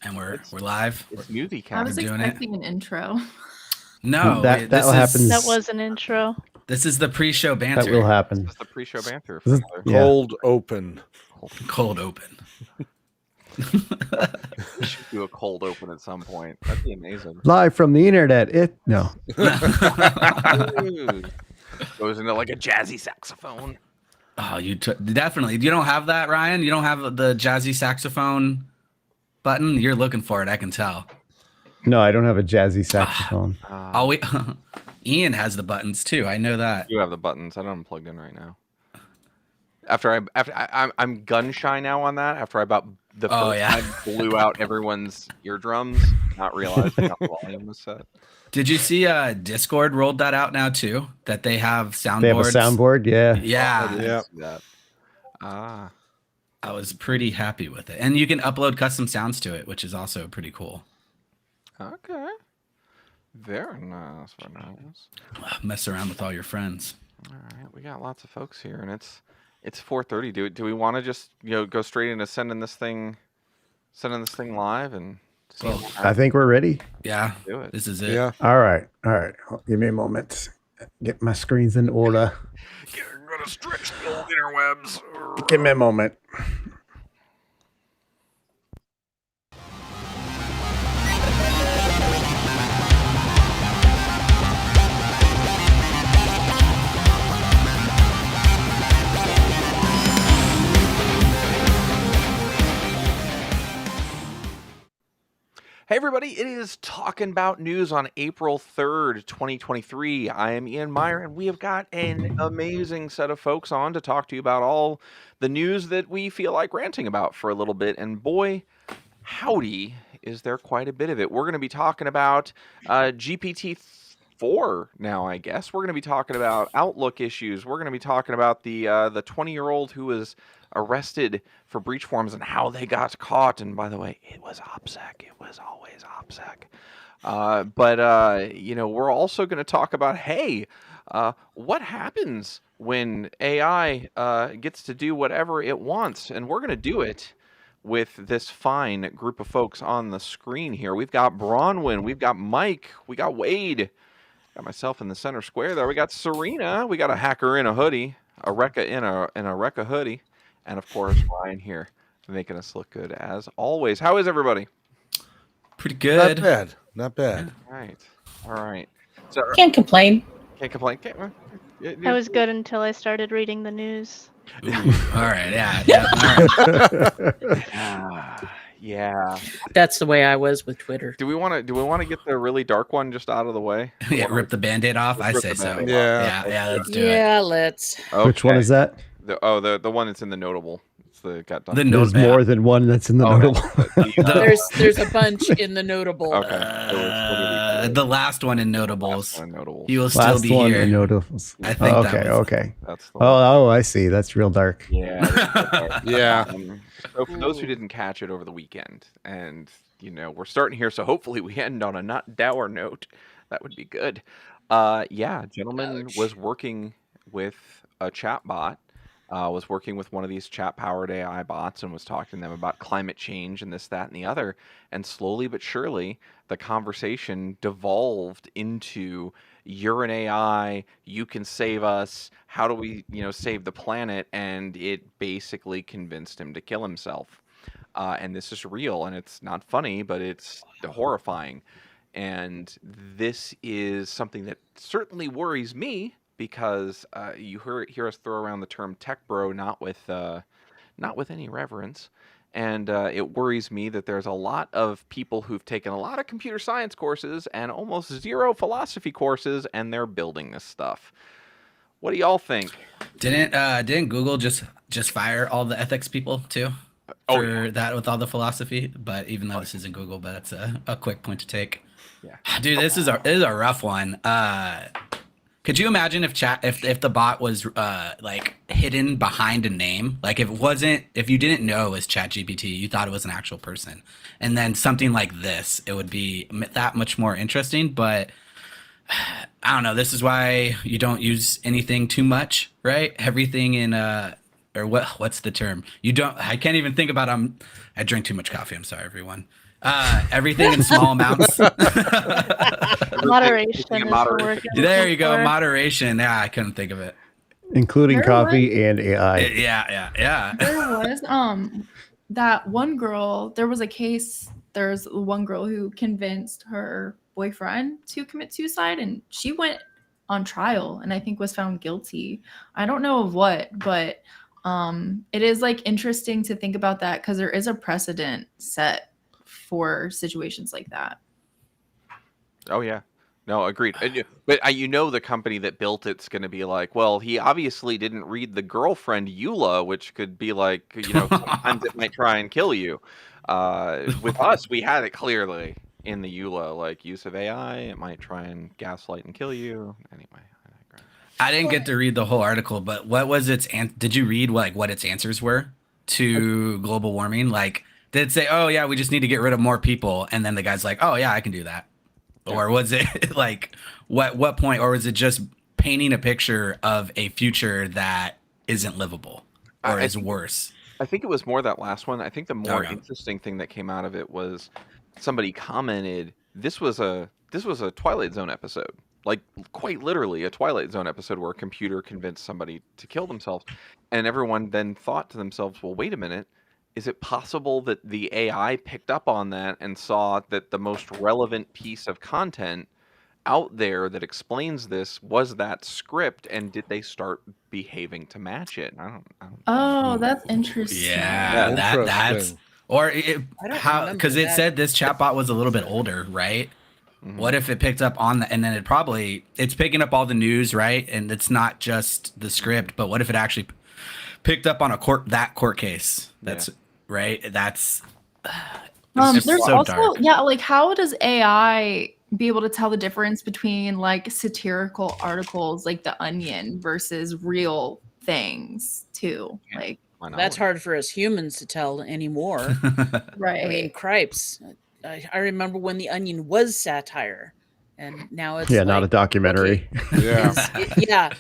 And we're live. It's newsy I cast. was expecting an intro. No, that happens. That was an intro. This is the pre-show banter. That will happen. This is the pre-show banter. This is- Yeah. Cold open. Cold open. We should do a cold open at some point. That'd be amazing. Live from the internet. No. Ooh. Goes into like a jazzy saxophone. Oh, you definitely. You don't have that, Ryan? You don't have the jazzy saxophone button? You're looking for it, I can tell. No, I don't have a jazzy saxophone. Ian has the buttons too. I know that. You have the buttons. I don't have them plugged in right now. I'm gun shy now on that. After I about the first time blew out everyone's eardrums, not realizing how the volume was set. Did you see Discord rolled that out now too? That they have soundboards. They have a soundboard, yeah. Yeah. Yeah. I was pretty happy with it. And you can upload custom sounds to it, which is also pretty cool. Okay. Very nice. Very nice. Mess around with all your friends. All right, we got lots of folks here, and it's 4:30. Do we want to just go straight into sending this thing live and? I think we're ready. Yeah. Do it. This is it. Yeah. All right. Give me a moment. Get my screens in order. Gonna stretch the old interwebs. Give me a moment. Hey everybody, it is Talkin Bout News on April 3rd, 2023. I am Ian Meyer, and we have got an amazing set of folks on to talk to you about all the news that we feel like ranting about for a little bit. And boy, howdy, is there quite a bit of it. We're going to be talking about GPT-4 now, I guess. We're going to be talking about Outlook issues. We're going to be talking about the 20-year-old who was arrested for BreachForums and how they got caught. And by the way, it was OPSEC. It was always OPSEC. But we're also going to talk about, hey, what happens when AI gets to do whatever it wants? And we're going to do it with this fine group of folks on the screen here. We've got Bronwyn, we've got Mike, we got Wade, got myself in the center square there. We got Serena, we got a hacker in a hoodie, a Rekka in a Rekka hoodie. And of course, Ryan here, making us look good as always. How is everybody? Pretty good. Not bad. All right. So, Can't complain. Can't complain. I was good until I started reading the news. Ooh, all right. Yeah. All right. Yeah. That's the way I was with Twitter. Do we want to get the really dark one just out of the way? Yeah, rip the Band-Aid off. I say so. Yeah. Let's do it. Yeah, let's. Okay. Which one is that? The one that's in the notable. It's got done. There's more than one that's in the notable. There's a bunch in the notable. Okay. The last one in notables. He will still Last be one here. in notables. I think okay. That's the Oh, I see. That's real dark. Yeah. Yeah. So for those who didn't catch it over the weekend, and we're starting here, so hopefully we end on a not dour note. That would be good. Gentleman was working with a chatbot. Was working with one of these chat-powered AI bots and was talking to them about climate change and this, that, and the other. And slowly but surely, the conversation devolved into, you're an AI, you can save us, how do we, save the planet? And it basically convinced him to kill himself. And this is real, and it's not funny, but it's horrifying. And this is something that certainly worries me, because you hear us throw around the term tech bro, not with any reverence, and it worries me that there's a lot of people who've taken a lot of computer science courses and almost zero philosophy courses, and they're building this stuff. What do y'all think? Didn't Google just fire all the ethics people too for that with all the philosophy? But even though this isn't Google, but it's a quick point to take. Yeah, dude, this is a rough one. Could you imagine if the bot was like hidden behind a name? Like if you didn't know it was ChatGPT, you thought it was an actual person, and then something like this, it would be that much more interesting. But I don't know. This is why you don't use anything too much, right? Everything in or what's the term? You don't. I can't even think about. I drink too much coffee. I'm sorry, everyone. Everything in small amounts. Moderation is the Moderation. word you're There looking you go. for. Moderation. Yeah, I couldn't think of it. Including There coffee and AI. Yeah. There was that one girl. There was a case. There's one girl who convinced her boyfriend to commit suicide, and she went on trial, and I think was found guilty. I don't know of what, but it is like interesting to think about that because there is a precedent set for situations like that. Oh yeah, no, agreed. But you know, the company that built it's going to be like, well, he obviously didn't read the girlfriend Euler, which could be like, sometimes it might try and kill you. With us, we had it clearly in the Euler, like use of AI, it might try and gaslight and kill you. Anyway, I digress. I didn't get to read the whole article, but what was its? Did you read what its answers were to global warming? Like, did it say, "Oh yeah, we just need to get rid of more people," and then the guy's like, "Oh yeah, I can do that," or was it like what point, or was it just painting a picture of a future that isn't livable or is worse? I think it was more that last one. I think the more Okay. interesting thing that came out of it was somebody commented this was a Twilight Zone episode. Like quite literally a Twilight Zone episode where a computer convinced somebody to kill themselves. And everyone then thought to themselves, well, wait a minute. Is it possible that the AI picked up on that and saw that the most relevant piece of content out there that explains this was that script, and did they start behaving to match it? I don't Oh, that's interesting. Yeah, that's Interesting. or I don't how, remember because it that. said this chatbot was a little bit older, right? Mhm. What if it picked up on that, and then it's picking up all the news, right? And it's not just the script, but what if it actually picked up on that court case? That's right. That's it's just There's so also dark. like how does AI be able to tell the difference between like satirical articles like The Onion versus real things too? Like Why not? That's hard for us humans to tell anymore. right. I mean, cripes. I remember when The Onion was satire, and now it's Yeah, not a like, documentary. okay, Yeah.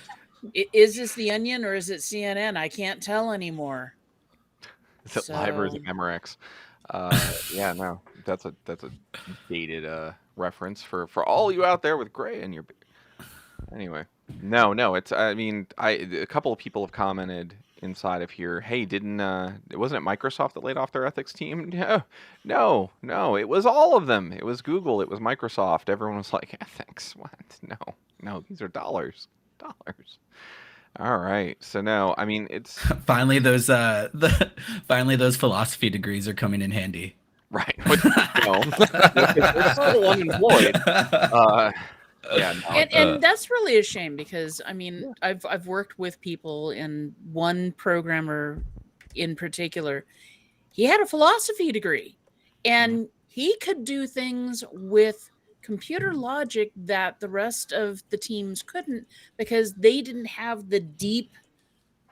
is this The Onion or is it CNN? I can't tell anymore. Is it live or is it So- Memorex? Yeah, no, that's a dated reference for all you out there with gray in your. Anyway, no, it's. I mean, a couple of people have commented inside of here. Hey, wasn't it Microsoft that laid off their ethics team? No, it was all of them. It was Google. It was Microsoft. Everyone was like, ethics? What? No, these are dollars. All right. So no, I mean it's Finally, those philosophy degrees are coming in handy. right. But, they're still unemployed. Yeah. No, And that's really a shame because I mean I've worked with people, and one programmer in particular, he had a philosophy degree, and he could do things with computer logic that the rest of the teams couldn't because they didn't have the deep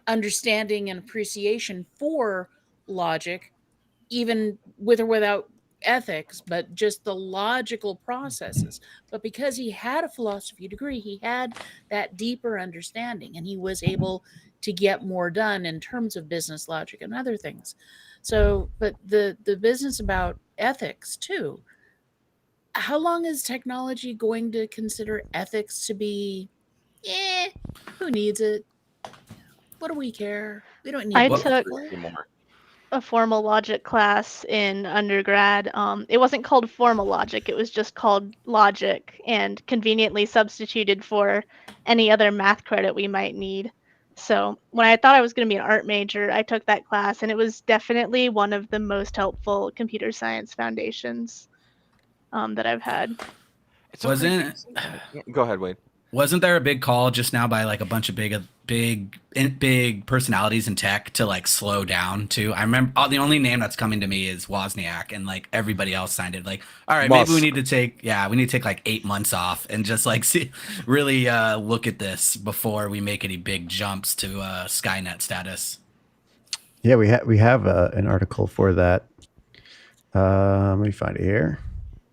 understanding and appreciation for logic, even with or without ethics, but just the logical processes. But because he had a philosophy degree, he had that deeper understanding, and he was able to get more done in terms of business logic and other things. So, but the business about ethics too. How long is technology going to consider ethics to be, who needs it? What do we care? We don't need I it took anymore. a formal logic class in undergrad. It wasn't called formal logic, it was just called logic, and conveniently substituted for any other math credit we might need. So when I thought I was going to be an art major, I took that class, and it was definitely one of the most helpful computer science foundations that I've had. It's so crazy. Go ahead, Wade. Wasn't there a big call just now by like a bunch of big personalities in tech to like slow down too? I remember the only name that's coming to me is Wozniak, and like everybody else signed it. Like, all right, Musk. maybe we need to take like 8 months off and just like really look at this before we make any big jumps to Skynet status. Yeah, we have an article for that. Let me find it here.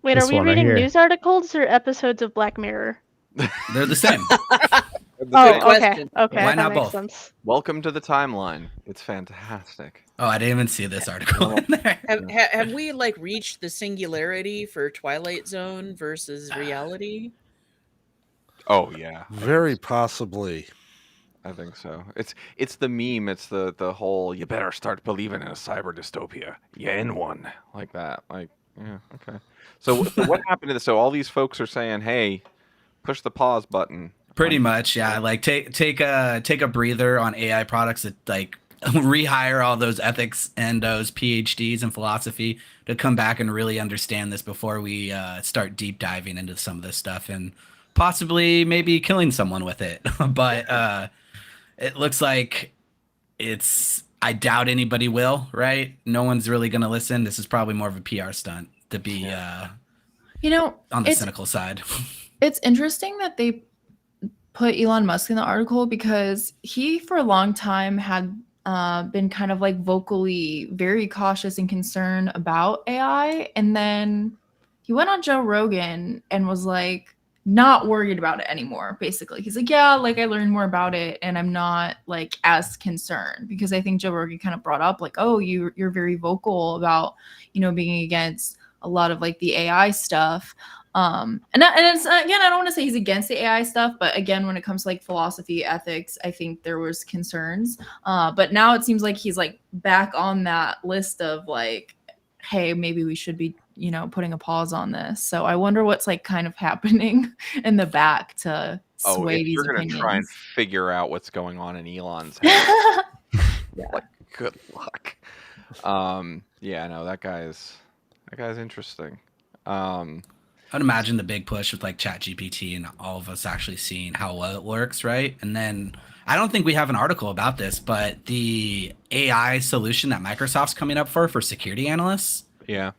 Wait, This are we one right reading here. news articles or episodes of Black Mirror? They're the same. At the Oh, same- okay. question. Okay, Why that not makes both? sense. Welcome to the timeline. It's fantastic. Oh, I didn't even see this article in there. Have we like reached the singularity for Twilight Zone versus reality? Oh yeah, Very possibly. I think so. It's the meme. It's the whole you better start believing in a cyber dystopia. You in one like that. Like yeah, okay. So what happened to this? So all these folks are saying, hey, push the pause button. Pretty on- much, yeah. Like take a breather on AI products that like rehire all those ethics and those PhDs in philosophy to come back and really understand this before we start deep diving into some of this stuff and possibly maybe killing someone with it. But it looks like I doubt anybody will, right? No one's really gonna listen. This is probably more of a PR stunt to be You know, on the it's cynical side. it's interesting that they put Elon Musk in the article because he for a long time had been kind of like vocally very cautious and concerned about AI, and then he went on Joe Rogan and was like not worried about it anymore. Basically, he's like, yeah, like I learned more about it and I'm not like as concerned, because I think Joe Rogan kind of brought up like, oh, you're very vocal about, you know, being against a lot of like the AI stuff. And it's again, I don't want to say he's against the AI stuff, but again, when it comes to like philosophy, ethics, I think there was concerns. But now it seems like he's like back on that list of like, hey, maybe we should be, you know, putting a pause on this. So I wonder what's like kind of happening in the back to Oh, sway if these you're gonna opinions. try and figure out what's going on in Elon's head, like good luck. Yeah, no, that guy's interesting. I'd imagine the big push with like ChatGPT and all of us actually seeing how well it works, right? And then I don't think we have an article about this, but the AI solution that Microsoft's coming up for security analysts, Yeah.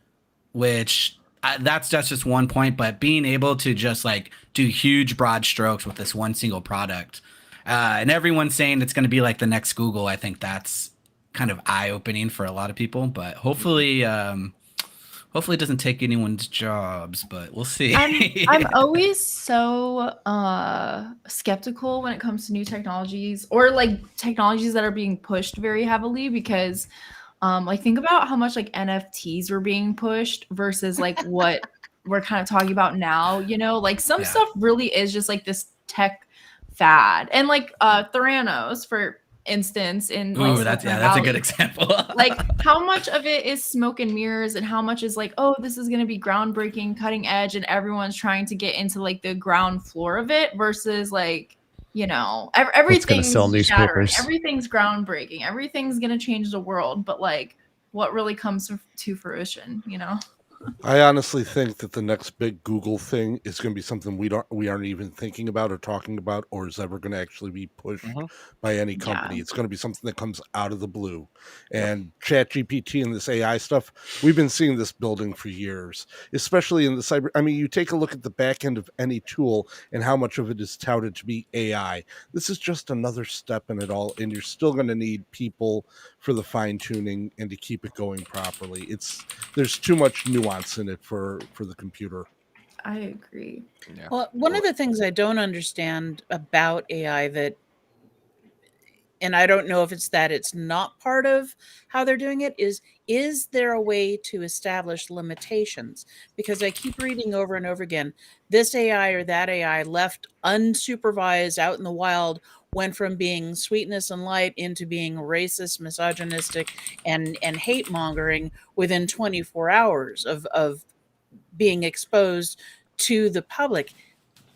which that's just one point, but being able to just like do huge broad strokes with this one single product, and everyone's saying it's going to be like the next Google. I think that's kind of eye-opening for a lot of people, but hopefully it doesn't take anyone's jobs, but we'll see. I'm always so skeptical when it comes to new technologies or like technologies that are being pushed very heavily, because like think about how much like NFTs were being pushed versus like what we're kind of talking about now, you know, like some Yeah. stuff really is just like this tech fad. And like Theranos, for instance, in like Ooh, that's Silicon a good Valley. example. Like how much of it is smoke and mirrors and how much is like, oh, this is going to be groundbreaking, cutting edge, and everyone's trying to get into like the ground floor of it versus like, you know, everything's sell shattering, newspapers. everything's groundbreaking, everything's going to change the world, but like what really comes to fruition, you know? I honestly think that the next big Google thing is going to be something we aren't even thinking about or talking about, or is ever going to actually be pushed by any company. Yeah. It's going to be something that comes out of the blue. And ChatGPT and this AI stuff, we've been seeing this building for years, especially in the cyber. I mean, you take a look at the back end of any tool and how much of it is touted to be AI. This is just another step in it all, and you're still going to need people for the fine tuning and to keep it going properly. There's too much nuance in it for the computer. I agree. Yeah. Well, one of the things I don't understand about AI and I don't know if it's that it's not part of how they're doing it, is there a way to establish limitations? Because I keep reading over and over again, this AI or that AI left unsupervised out in the wild went from being sweetness and light into being racist, misogynistic, and hate mongering within 24 hours of being exposed to the public.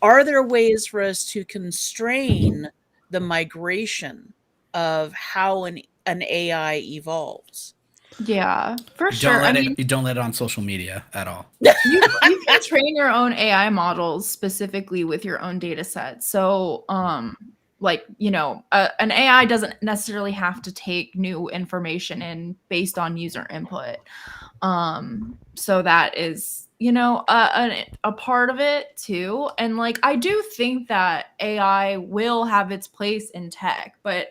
Are there ways for us to constrain the migration of how an AI evolves? Yeah, for sure. You don't let it on social media at all. you can train your own AI models specifically with your own data set. So, like, you know, an AI doesn't necessarily have to take new information in based on user input. So that is, you know, a part of it too. And like, I do think that AI will have its place in tech, but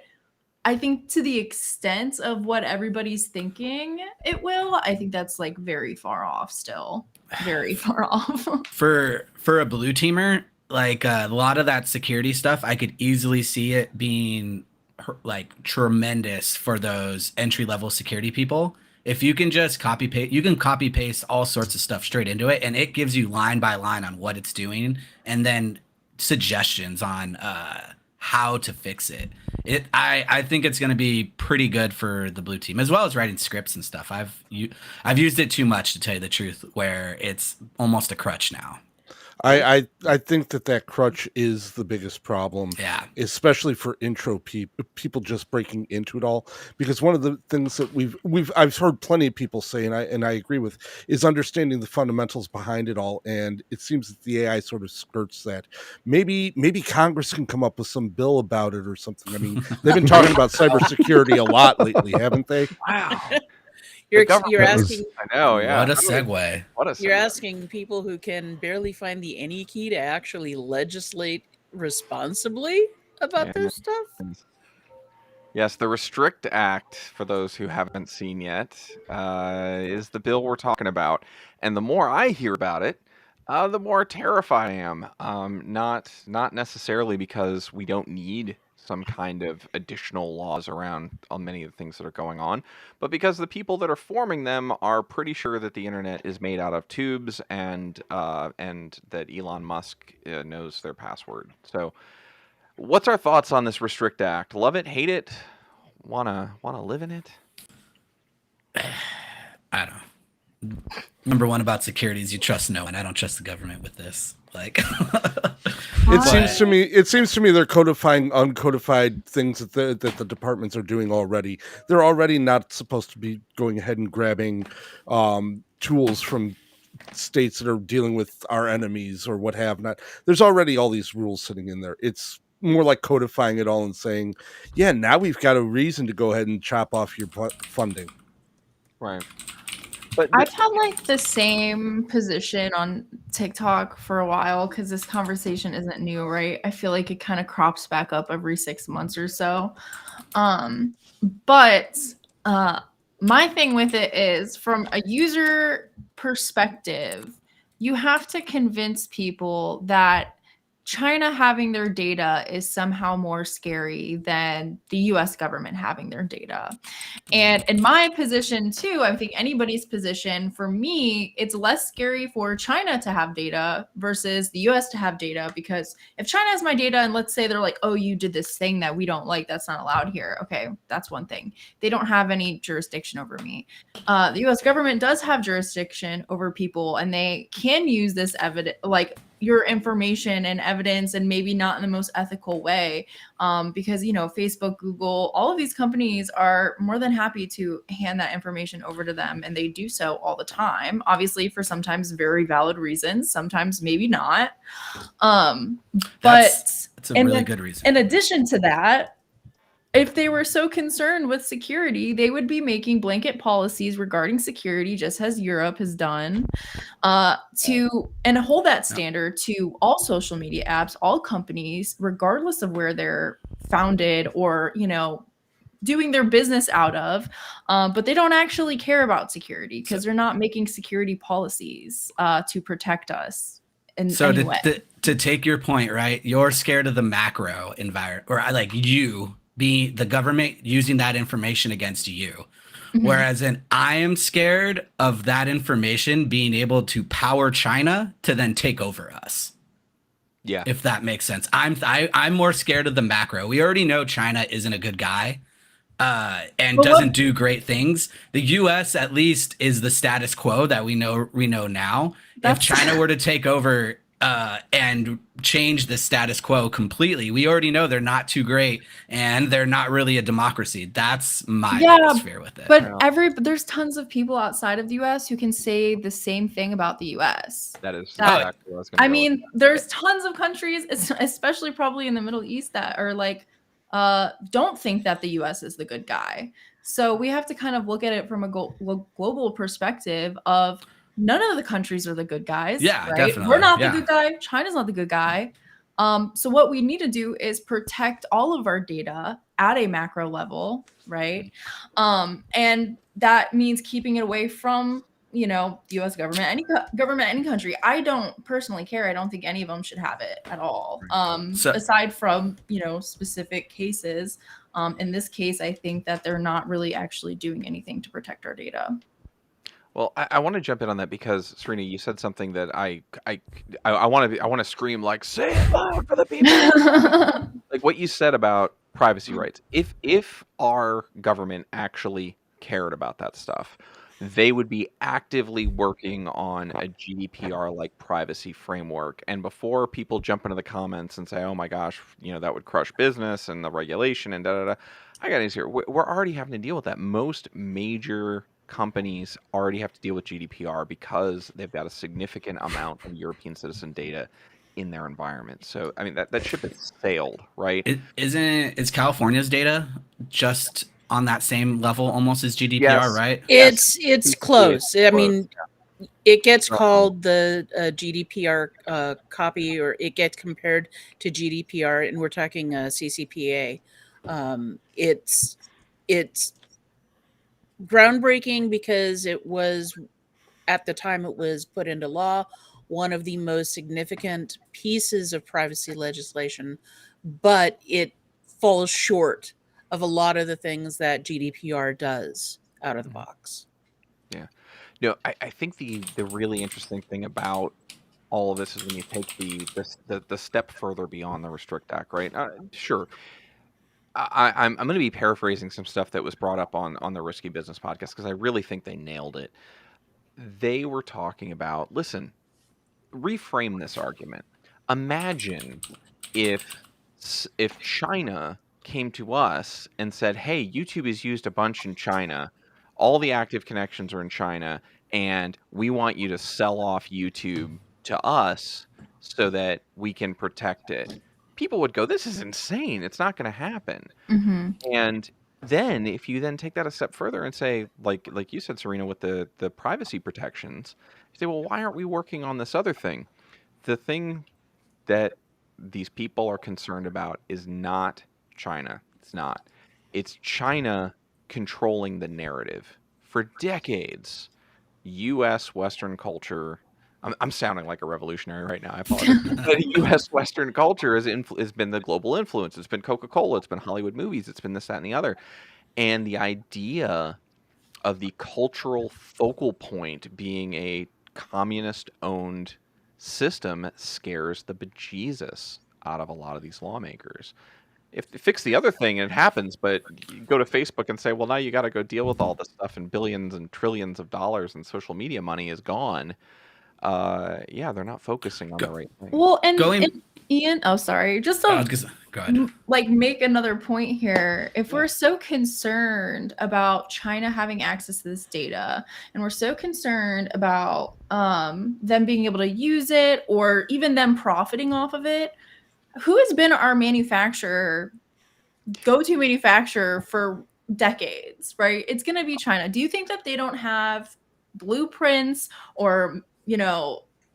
I think to the extent of what everybody's thinking it will, I think that's like very far off still. Very far off. For a blue teamer, like a lot of that security stuff, I could easily see it being like tremendous for those entry level security people. If you can just copy paste, you can copy paste all sorts of stuff straight into it, and it gives you line by line on what it's doing, and then suggestions on how to fix it. I think it's going to be pretty good for the blue team, as well as writing scripts and stuff. I've used it too much, to tell you the truth, where it's almost a crutch now. I think that crutch is the biggest problem. Yeah. Especially for intro people just breaking into it all, because one of the things that I've heard plenty of people say, and I agree with, is understanding the fundamentals behind it all. And it seems that the AI sort of skirts that. Maybe Congress can come up with some bill about it or something. I mean, they've been talking about cybersecurity a lot lately, haven't they? Wow. You're That asking I know, yeah. What a segue. What a segue. you're asking people who can barely find the any key to actually legislate responsibly about Yeah. this stuff. Yes, the Restrict Act, for those who haven't seen yet, is the bill we're talking about. And the more I hear about it, the more terrified I am. Not necessarily because we don't need some kind of additional laws around on many of the things that are going on, but because the people that are forming them are pretty sure that the internet is made out of tubes, and that Elon Musk knows their password. So, what's our thoughts on this Restrict Act? Love it, hate it, wanna live in it? I don't know. Number one about security is you trust no one. I don't trust the government with this. Like, It seems to me they're codifying uncodified things that the departments are doing already. They're already not supposed to be going ahead and grabbing tools from states that are dealing with our enemies or what have not. There's already all these rules sitting in there. It's more like codifying it all and saying, yeah, now we've got a reason to go ahead and chop off your funding. Right. But I've had like the same position on TikTok for a while because this conversation isn't new, right? I feel like it kind of crops back up every 6 months or so. But my thing with it is, from a user perspective, you have to convince people that China having their data is somehow more scary than the US government having their data. And in my position too, I think anybody's position, for me, it's less scary for China to have data versus the US to have data, because if China has my data and let's say they're like, oh, you did this thing that we don't like, that's not allowed here. Okay, that's one thing. They don't have any jurisdiction over me. The US government does have jurisdiction over people, and they can use this evidence, like your information and evidence, and maybe not in the most ethical way, because, you know, Facebook, Google, all of these companies are more than happy to hand that information over to them, and they do so all the time, obviously for sometimes very valid reasons, sometimes maybe not. that's a really good reason. In addition to that, if they were so concerned with security, they would be making blanket policies regarding security, just as Europe has done, and hold that standard to all social media apps, all companies, regardless of where they're founded or, you know, doing their business out of. But they don't actually care about security because they're not making security policies to protect us. So to take your point, right? You're scared of the macro environment, or like you be the government using that information against you. Mm-hmm. Whereas I am scared of that information being able to power China to then take over us. Yeah. If that makes sense. I'm more scared of the macro. We already know China isn't a good guy and doesn't do great things. The US at least is the status quo that we know now. If China were to take over and change the status quo completely, we already know they're not too great and they're not really a democracy. That's my biggest fear with it. But there's tons of people outside of the US who can say the same thing about the US. That is exactly what I was going to go with. There's tons of countries, especially probably in the Middle East, that are like, don't think that the US is the good guy. So we have to kind of look at it from a global perspective of, none of the countries are the good guys. Yeah, right? definitely. We're not the good guy. China's not the good guy. So what we need to do is protect all of our data at a macro level, right? And that means keeping it away from U.S. government, any country. I don't personally care. I don't think any of them should have it at all. So- Aside from specific cases. In this case, I think that they're not really actually doing anything to protect our data. Well, I want to jump in on that because Serena, you said something that I want to scream like, say it loud for the people. Like what you said about privacy rights. If our government actually cared about that stuff, they would be actively working on a GDPR like privacy framework. And before people jump into the comments and say, "Oh my gosh, that would crush business and the regulation and da da da," I got news here. We're already having to deal with that. Most major companies already have to deal with GDPR because they've got a significant amount of European citizen data in their environment. So, I mean, that ship has sailed, right? Is California's data just on that same level almost as GDPR, Yes. right? It's close. I mean, it gets Uh-huh. called the GDPR copy, or it gets compared to GDPR, and we're talking CCPA. It's groundbreaking because it was, at the time it was put into law, one of the most significant pieces of privacy legislation, but it falls short of a lot of the things that GDPR does out of the box. Yeah. No, I think the really interesting thing about all of this is when you take the step further beyond the Restrict Act, right? Sure. I'm going to be paraphrasing some stuff that was brought up on the Risky Business podcast because I really think they nailed it. They were talking about, listen, reframe this argument. Imagine if China came to us and said, "Hey, YouTube is used a bunch in China. All the active connections are in China, and we want you to sell off YouTube to us so that we can protect it." People would go, "This is insane. It's not going to happen." Mm-hmm. And then if you then take that a step further and say, like you said, Serena, with the privacy protections, you say, well, why aren't we working on this other thing? The thing that these people are concerned about is not China. It's not. It's China controlling the narrative. For decades, U.S. Western culture. I'm sounding like a revolutionary right now. I apologize. But U.S. Western culture has been the global influence. It's been Coca-Cola. It's been Hollywood movies. It's been this, that, and the other. And the idea of the cultural focal point being a communist-owned system scares the bejesus out of a lot of these lawmakers. If they fix the other thing, it happens, but you go to Facebook and say, well, now you got to go deal with all this stuff, and billions and trillions of dollars in social media money is gone. Yeah, they're not focusing on the right thing. Well, and Ian, oh, sorry, just Go ahead. like make another point here. If we're so concerned about China having access to this data, and we're so concerned about them being able to use it, or even them profiting off of it, who has been our go-to manufacturer for decades, right? It's going to be China. Do you think that they don't have blueprints or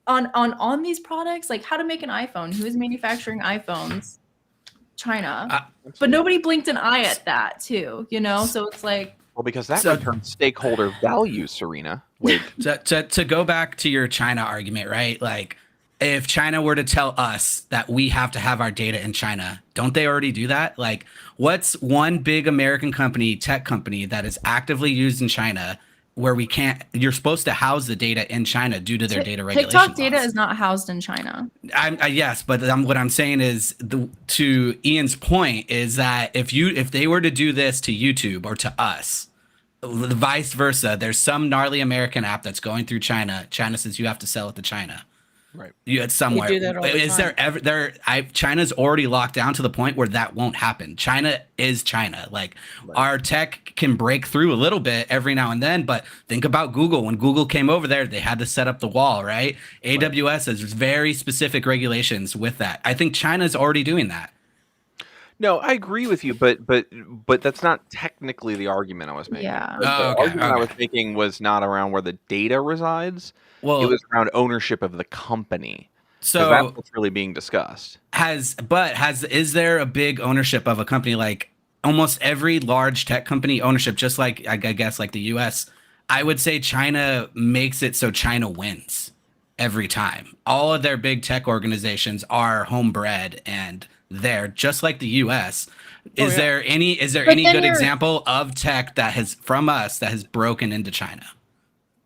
on these products, like how to make an iPhone? Who is manufacturing iPhones? China. But nobody blinked an eye at that too, so it's like, well, because that returns stakeholder value, Serena. Wait. To go back to your China argument, right? Like, if China were to tell us that we have to have our data in China, don't they already do that? Like, what's one big American tech company that is actively used in China where you're supposed to house the data in China due to their data regulation TikTok data laws? is not housed in China. Yes, but what I'm saying is, to Ian's point, is that if they were to do this to YouTube or to us, vice versa, there's some gnarly American app that's going through China. China says you have to sell it to China. Right. It's somewhere. They do that all the is time. there ever China's already locked down to the point where that won't happen. China is China. Like, our tech can break through a little bit every now and then, but think about Google. When Google came over there, they had to set up the wall, right? AWS has very specific regulations with that. I think China's already doing that. No, I agree with you, but that's not technically the argument I was making. Yeah. The argument I was making was not around where the data resides. Well, it was around ownership of the company. So that's what's really being discussed. Is there a big ownership of a company? Like, almost every large tech company ownership, just like I guess like the US I would say China makes it so China wins every time. All of their big tech organizations are homebred, and they're just like the US. Is yeah. there any But any then good you're- example of tech that has from us that has broken into China?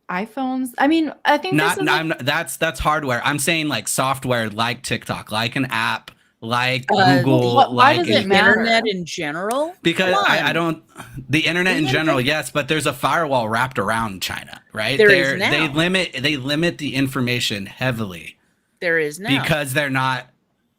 iPhones. I mean, I think Not, this is I'm not, that's hardware. I'm saying like software, like TikTok, like an app, like Uh, Google, why like does The it matter? internet in general? because Come I on. don't the internet in Isn't general, that- yes, but there's a firewall wrapped around China, right? There is They now. limit the information heavily There is now. because they're not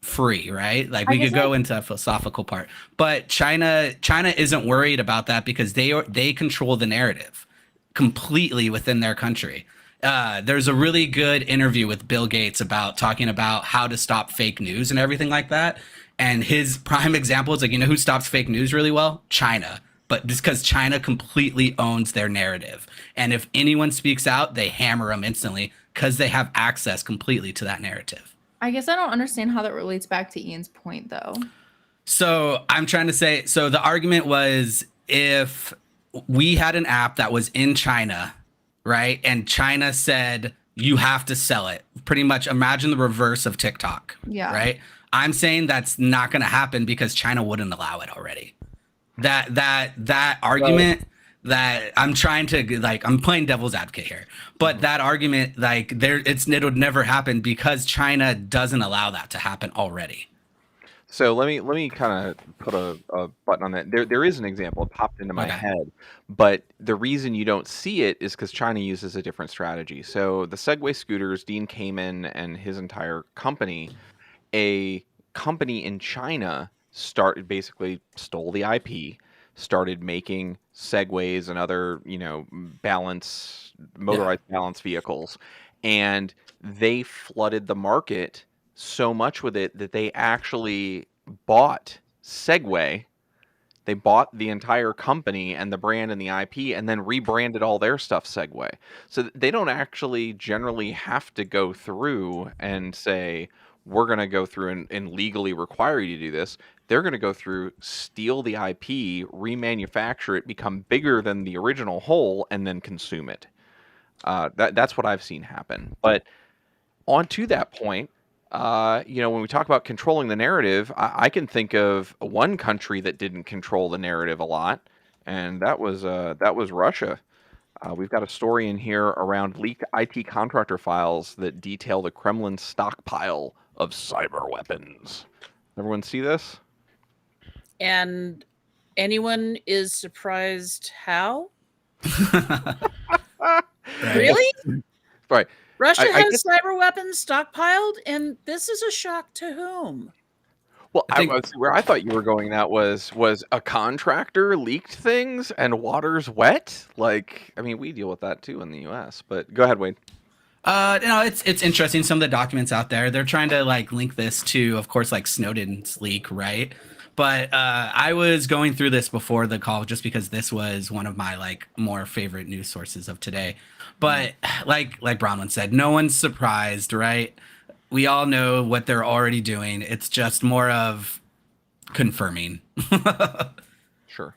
free, right? Like I we could guess go into a philosophical part, but China isn't worried about that because they control the narrative completely within their country. There's a really good interview with Bill Gates about talking about how to stop fake news and everything like that. And his prime example is like, you know who stops fake news really well? China. But just because China completely owns their narrative. And if anyone speaks out, they hammer them instantly because they have access completely to that narrative. I guess I don't understand how that relates back to Ian's point, though. So I'm trying to say, so the argument was if we had an app that was in China, right? And China said, you have to sell it. Pretty much imagine the reverse of TikTok, Yeah. right? I'm saying that's not going to happen because China wouldn't allow it already. That argument that I'm trying to like, I'm playing devil's advocate here, but that argument, like it would never happen because China doesn't allow that to happen already. So let me kind of put a button on that. There is an example. It popped into my Okay. head, but the reason you don't see it is because China uses a different strategy. So the Segway scooters, Dean Kamen and his entire company, a company in China basically stole the IP, started making Segways and other motorized balance vehicles, and they flooded the market so much with it that they actually bought Segway. They bought the entire company and the brand and the IP and then rebranded all their stuff Segway. So they don't actually generally have to go through and say, we're going to go through and legally require you to do this. They're going to go through, steal the IP, remanufacture it, become bigger than the original whole, and then consume it. That's what I've seen happen. But on to that point, when we talk about controlling the narrative, I can think of one country that didn't control the narrative a lot, and that was Russia. We've got a story in here around leaked IT contractor files that detail the Kremlin stockpile of cyber weapons. Everyone see this? And anyone is surprised how? Right. Really? Right. Russia I has guess- cyber weapons stockpiled, and this is a shock to whom? Well, I think- where I thought you were going that was a contractor leaked things and water's wet. Like, I mean, we deal with that too in the U.S. But go ahead, Wade. It's interesting. Some of the documents out there, they're trying to like link this to, of course, like Snowden's leak, right? But I was going through this before the call just because this was one of my like more favorite news sources of today. But like Bronwyn said, no one's surprised, right? We all know what they're already doing. It's just more of confirming. Sure.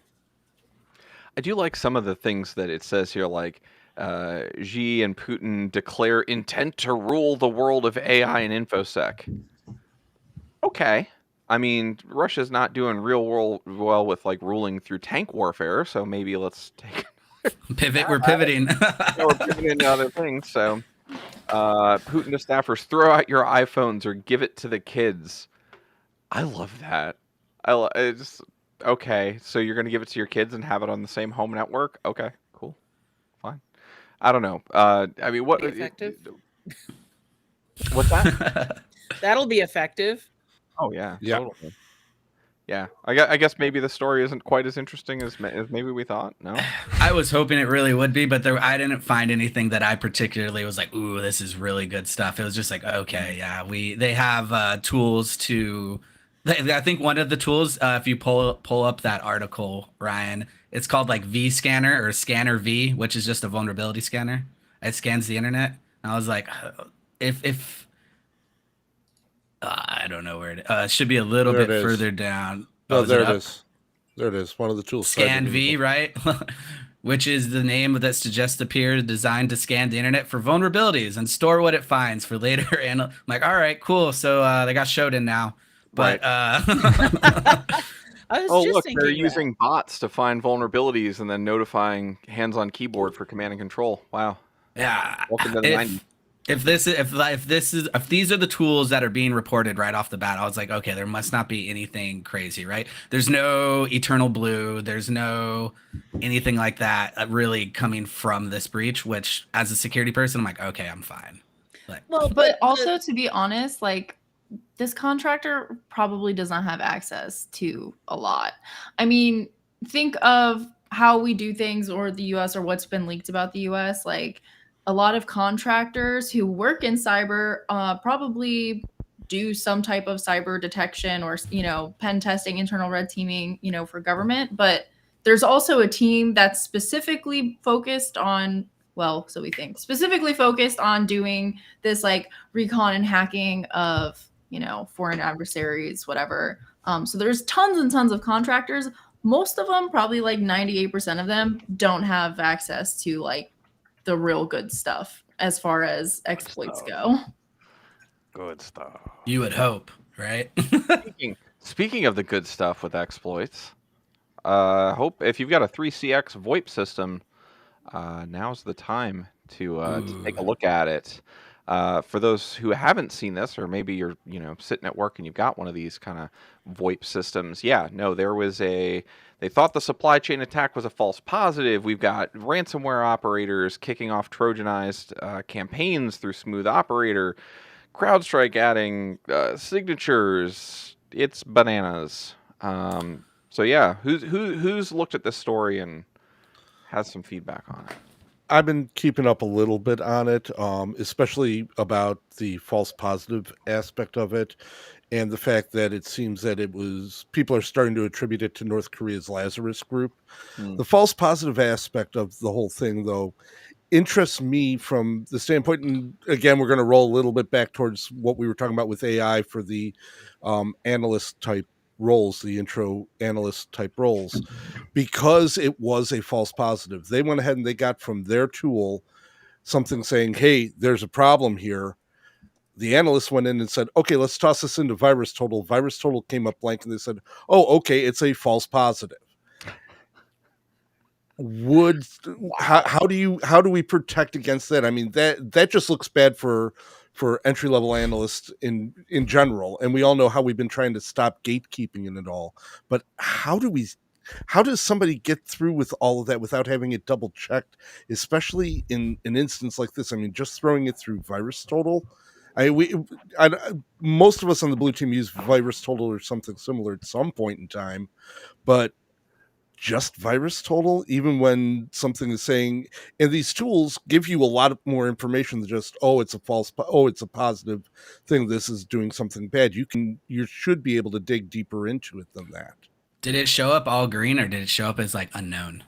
I do like some of the things that it says here, like Xi and Putin declare intent to rule the world of AI and infosec. Okay. I mean, Russia's not doing well with like ruling through tank warfare, so maybe let's take Pivot. We're pivoting. we're pivoting into other things. So, Putin to staffers, throw out your iPhones or give it to the kids. I love that. It's okay. So you're gonna give it to your kids and have it on the same home network? Okay, cool, fine. I don't know. I mean, what? Be effective. What's that? That'll be effective. Oh yeah, Yeah. totally. Yeah, I guess maybe the story isn't quite as interesting as maybe we thought. No. I was hoping it really would be, but I didn't find anything that I particularly was like, ooh, this is really good stuff. It was just like, okay, yeah, they have tools to. I think one of the tools, if you pull up that article, Ryan, it's called like V Scanner or Scanner V, which is just a vulnerability scanner. It scans the internet. And I was like, if I don't know where it should be a little There bit it is. further down. No, Oh, is there it it up? is. There it is. One of the tools. Scan V, right? which is the name that suggests appear designed to scan the internet for vulnerabilities and store what it finds for later. And I'm like, all right, cool. So they got Shodan now. But I was Oh, just look, thinking they're that. using bots to find vulnerabilities and then notifying hands-on keyboard for command and control. Wow. yeah, Welcome to the 90s. if these are the tools that are being reported right off the bat, I was like, okay, there must not be anything crazy, right? There's no eternal blue, there's no anything like that really coming from this breach, which as a security person, I'm like, okay, I'm fine. Like, Well, But also, to be honest, like, this contractor probably does not have access to a lot. I mean, think of how we do things, or the US, or what's been leaked about the US. Like, a lot of contractors who work in cyber probably do some type of cyber detection, or, you know, pen testing, internal red teaming, you know, for government. But there's also a team that's specifically focused on, well, so we think, specifically focused on doing this, like, recon and hacking of, you know, foreign adversaries, whatever. So there's tons and tons of contractors. Most of them, probably like 98% of them, don't have access to like the real good stuff as far as exploits go. Good stuff. you would hope, right? Speaking of the good stuff with exploits, hope if you've got a 3CX VoIP system, now's the time to take a look at it. For those who haven't seen this, or maybe you're sitting at work and you've got one of these kind of VoIP systems, they thought the supply chain attack was a false positive. We've got ransomware operators kicking off Trojanized campaigns through Smooth Operator, CrowdStrike adding signatures. It's bananas. So yeah, who's looked at this story and has some feedback on it? I've been keeping up a little bit on it, especially about the false positive aspect of it, and the fact that it seems that people are starting to attribute it to North Korea's Lazarus group. The false positive aspect of the whole thing, though, interests me from the standpoint, and again, we're going to roll a little bit back towards what we were talking about with AI for the analyst type roles, the intro analyst type roles, because it was a false positive. They went ahead and they got from their tool something saying, hey, there's a problem here. The analyst went in and said, okay, let's toss this into VirusTotal. VirusTotal came up blank and they said, oh, okay, it's a false positive. How do we protect against that? I mean, that just looks bad for entry-level analysts in general, and we all know how we've been trying to stop gatekeeping in it all. But how does somebody get through with all of that without having it double checked, especially in an instance like this? I mean, just throwing it through VirusTotal. Most of us on the blue team use VirusTotal or something similar at some point in time, but just VirusTotal, even when something is saying, and these tools give you a lot more information than just, it's a positive thing, this is doing something bad. You should be able to dig deeper into it than that. Did it show up all green, or did it show up as like unknown?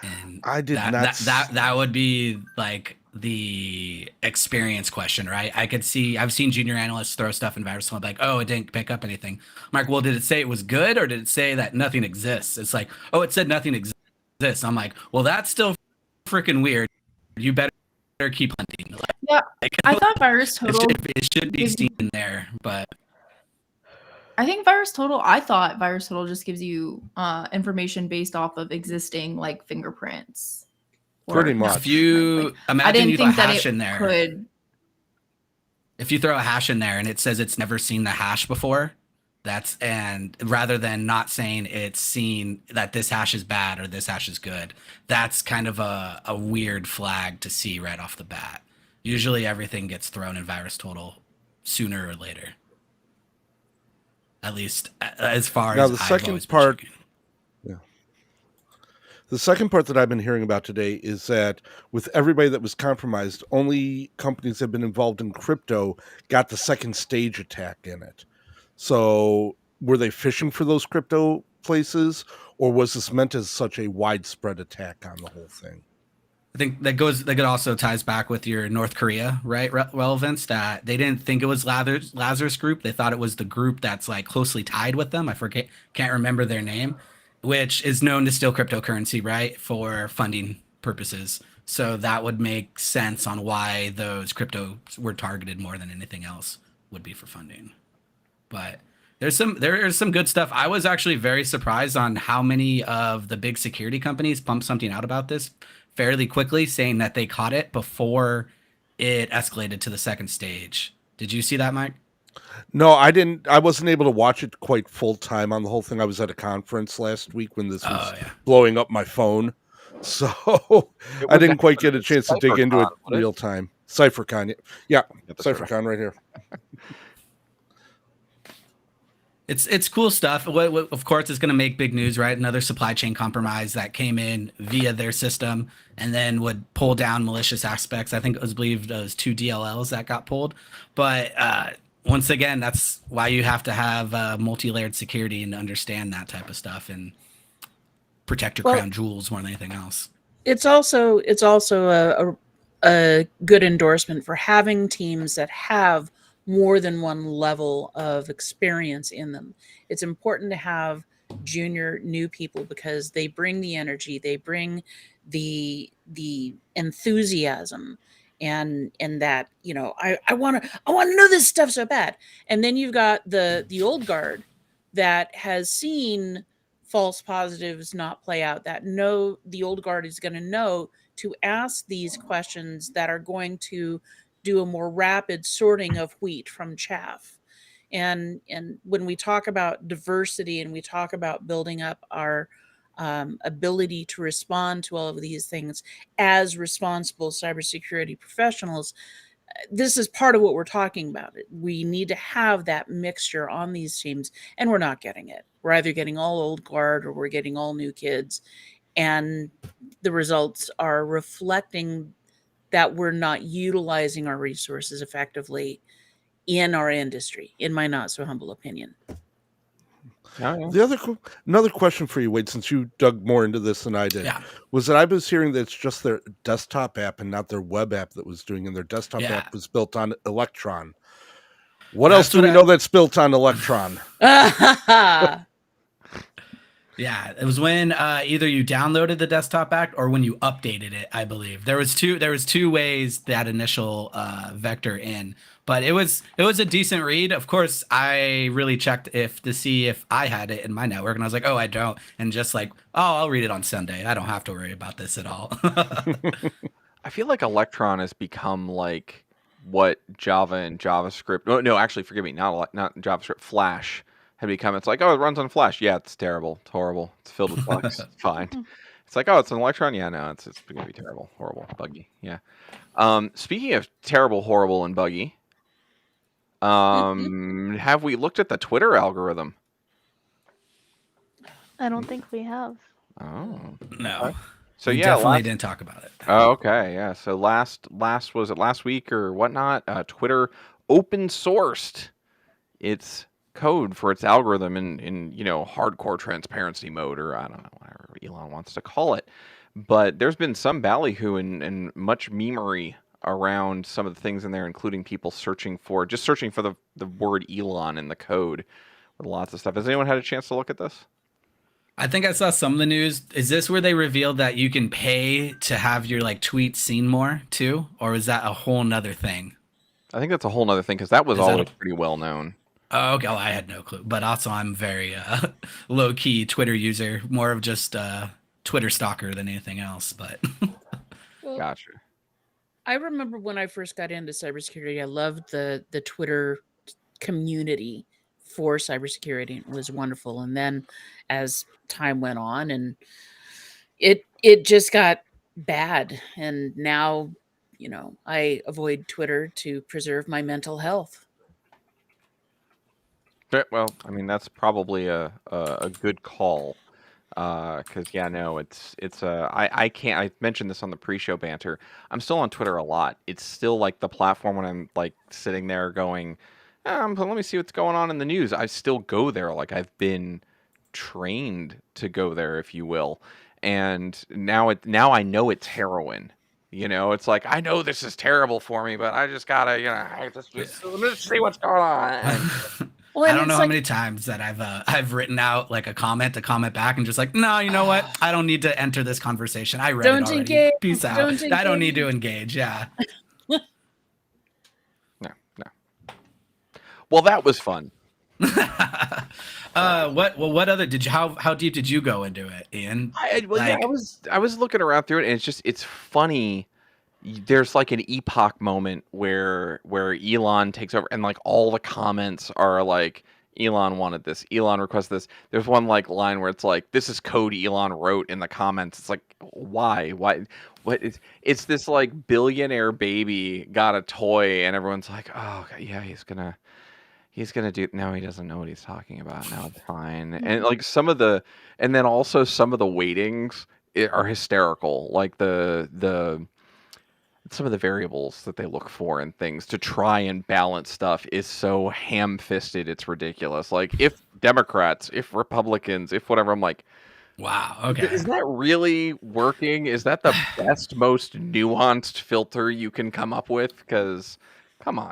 And I did not. That would be like the experience question, right? I've seen junior analysts throw stuff in VirusTotal like, oh, it didn't pick up anything. I'm like, well, did it say it was good, or did it say that nothing exists? It's like, oh, it said nothing exists. I'm like, well, that's still freaking weird. You better keep hunting. Yeah, I thought VirusTotal it should be seen there, but I thought VirusTotal just gives you information based off of existing like fingerprints. Pretty much. If you imagine I didn't you think throw a that hash it in there. If you throw a hash in there and it says it's never seen the hash before, and rather than not saying it's seen that this hash is bad or this hash is good, that's kind of a weird flag to see right off the bat. Usually everything gets thrown in VirusTotal sooner or later. At least as far now, as the I've second always been part. checking. The second part that I've been hearing about today is that with everybody that was compromised, only companies that have been involved in crypto got the second stage attack in it. So were they fishing for those crypto places, or was this meant as such a widespread attack on the whole thing? I think that also ties back with your North Korea, right, relevance, that they didn't think it was Lazarus group. They thought it was the group that's like closely tied with them. Can't remember their name. which is known to steal cryptocurrency, right, for funding purposes. So that would make sense on why those cryptos were targeted more than anything else would be for funding. But there's some good stuff. I was actually very surprised on how many of the big security companies pumped something out about this fairly quickly, saying that they caught it before it escalated to the second stage. Did you see that, Mike? No, I didn't. I wasn't able to watch it quite full time on the whole thing. I was at a conference last week when this was blowing up my phone, so I didn't quite get a chance to dig into it real time. CypherCon, yeah, CypherCon right here. It's cool stuff. Of course, it's going to make big news, right? Another supply chain compromise that came in via their system and then would pull down malicious aspects. I think it was believed those 2 DLLs that got pulled. But once again, that's why you have to have multi-layered security and understand that type of stuff and protect your crown jewels more than anything else. It's also a good endorsement for having teams that have more than one level of experience in them. It's important to have junior new people because they bring the energy, they bring the enthusiasm, and that, you know, I want to know this stuff so bad. And then you've got the old guard that has seen false positives not play out, that know the old guard is going to know to ask these questions that are going to do a more rapid sorting of wheat from chaff. And when we talk about diversity and we talk about building up our ability to respond to all of these things as responsible cybersecurity professionals, this is part of what we're talking about. We need to have that mixture on these teams, and we're not getting it. We're either getting all old guard or we're getting all new kids. And the results are reflecting that we're not utilizing our resources effectively in our industry, in my not so humble opinion. Another question for you, Wade, since you dug more into this than I did, was that I was hearing that it's just their desktop app and not their web app that was doing, and their desktop app was built on Electron. What else do we know that's built on Electron? Yeah, it was when either you downloaded the desktop app or when you updated it, I believe. There was two ways that initial vector in, but it was a decent read. Of course, I really checked to see if I had it in my network, and I was like, oh, I don't, and just like, oh, I'll read it on Sunday. I don't have to worry about this at all. I feel like Electron has become like what Java and JavaScript. No, actually, forgive me, not JavaScript. Flash had become. It's like, oh, it runs on Flash. Yeah, it's terrible. It's horrible. It's filled with bugs. Fine. It's like, oh, it's an Electron. Yeah, no, it's going to be terrible, horrible, buggy. Yeah. Speaking of terrible, horrible, and buggy, have we looked at the Twitter algorithm? I don't think we have. Oh no. So we definitely didn't talk about it. Oh, okay, yeah. So last was it last week or whatnot? Twitter open sourced its code for its algorithm in hardcore transparency mode, or I don't know, whatever Elon wants to call it. But there's been some ballyhoo and much memery around some of the things in there, including people searching for the word Elon in the code with lots of stuff. Has anyone had a chance to look at this? I think I saw some of the news. Is this where they revealed that you can pay to have your tweets seen more too? Or is that a whole nother thing? I think that's a whole nother thing because that was always pretty well known. Oh, okay. Well, I had no clue. But also I'm very low key Twitter user, more of just Twitter stalker than anything else. But Gotcha. I remember when I first got into cybersecurity, I loved the Twitter community for cybersecurity. It was wonderful. And then as time went on, and it just got bad. And now, I avoid Twitter to preserve my mental health. Well, I mean, that's probably a good call. Because I can't. I mentioned this on the pre-show banter. I'm still on Twitter a lot. It's still like the platform when I'm like sitting there going, let me see what's going on in the news. I still go there. Like I've been trained to go there, if you will. And now I know it's heroin. It's like, I know this is terrible for me, but I just gotta, let me see what's going on. Well, I and don't know it's how like, many times that I've written out like a comment back, and just like, no, you know what? I don't need to enter this conversation. I read it don't already. engage. Peace out. Don't I don't need engage. to engage. Yeah. No. Well, that was fun. What other did you how deep did you go into it, Ian? I Like, was looking around through it, and it's funny. There's like an epoch moment where Elon takes over, and like all the comments are like, Elon wanted this, Elon requested this. There's one like line where it's like, this is code Elon wrote in the comments. It's like, why what is it's this like billionaire baby got a toy, and everyone's like, oh yeah, he's gonna do. Now he doesn't know what he's talking about. Now it's fine. And like and then also some of the weightings are hysterical. Like some of the variables that they look for and things to try and balance stuff is so ham-fisted, it's ridiculous. Like, if Democrats, if Republicans, if whatever, I'm like, wow. Okay. is that really working? Is that the best, most nuanced filter you can come up with? Because, come on.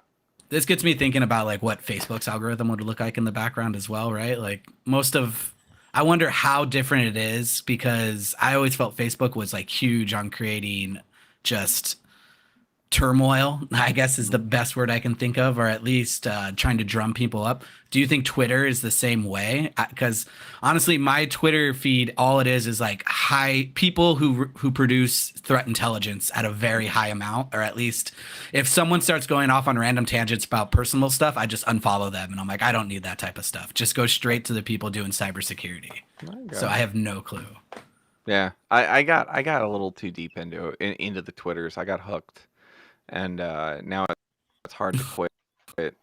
This gets me thinking about like what Facebook's algorithm would look like in the background as well, right? Like I wonder how different it is, because I always felt Facebook was like huge on creating just turmoil, I guess is the best word I can think of, or at least trying to drum people up. Do you think Twitter is the same way? Because honestly, my Twitter feed, all it is like high people who produce threat intelligence at a very high amount, or at least if someone starts going off on random tangents about personal stuff, I just unfollow them, and I'm like, I don't need that type of stuff. Just go straight to the people doing cybersecurity. So I have no clue. Yeah, I got a little too deep into the Twitters. I got hooked. And now it's hard to quit.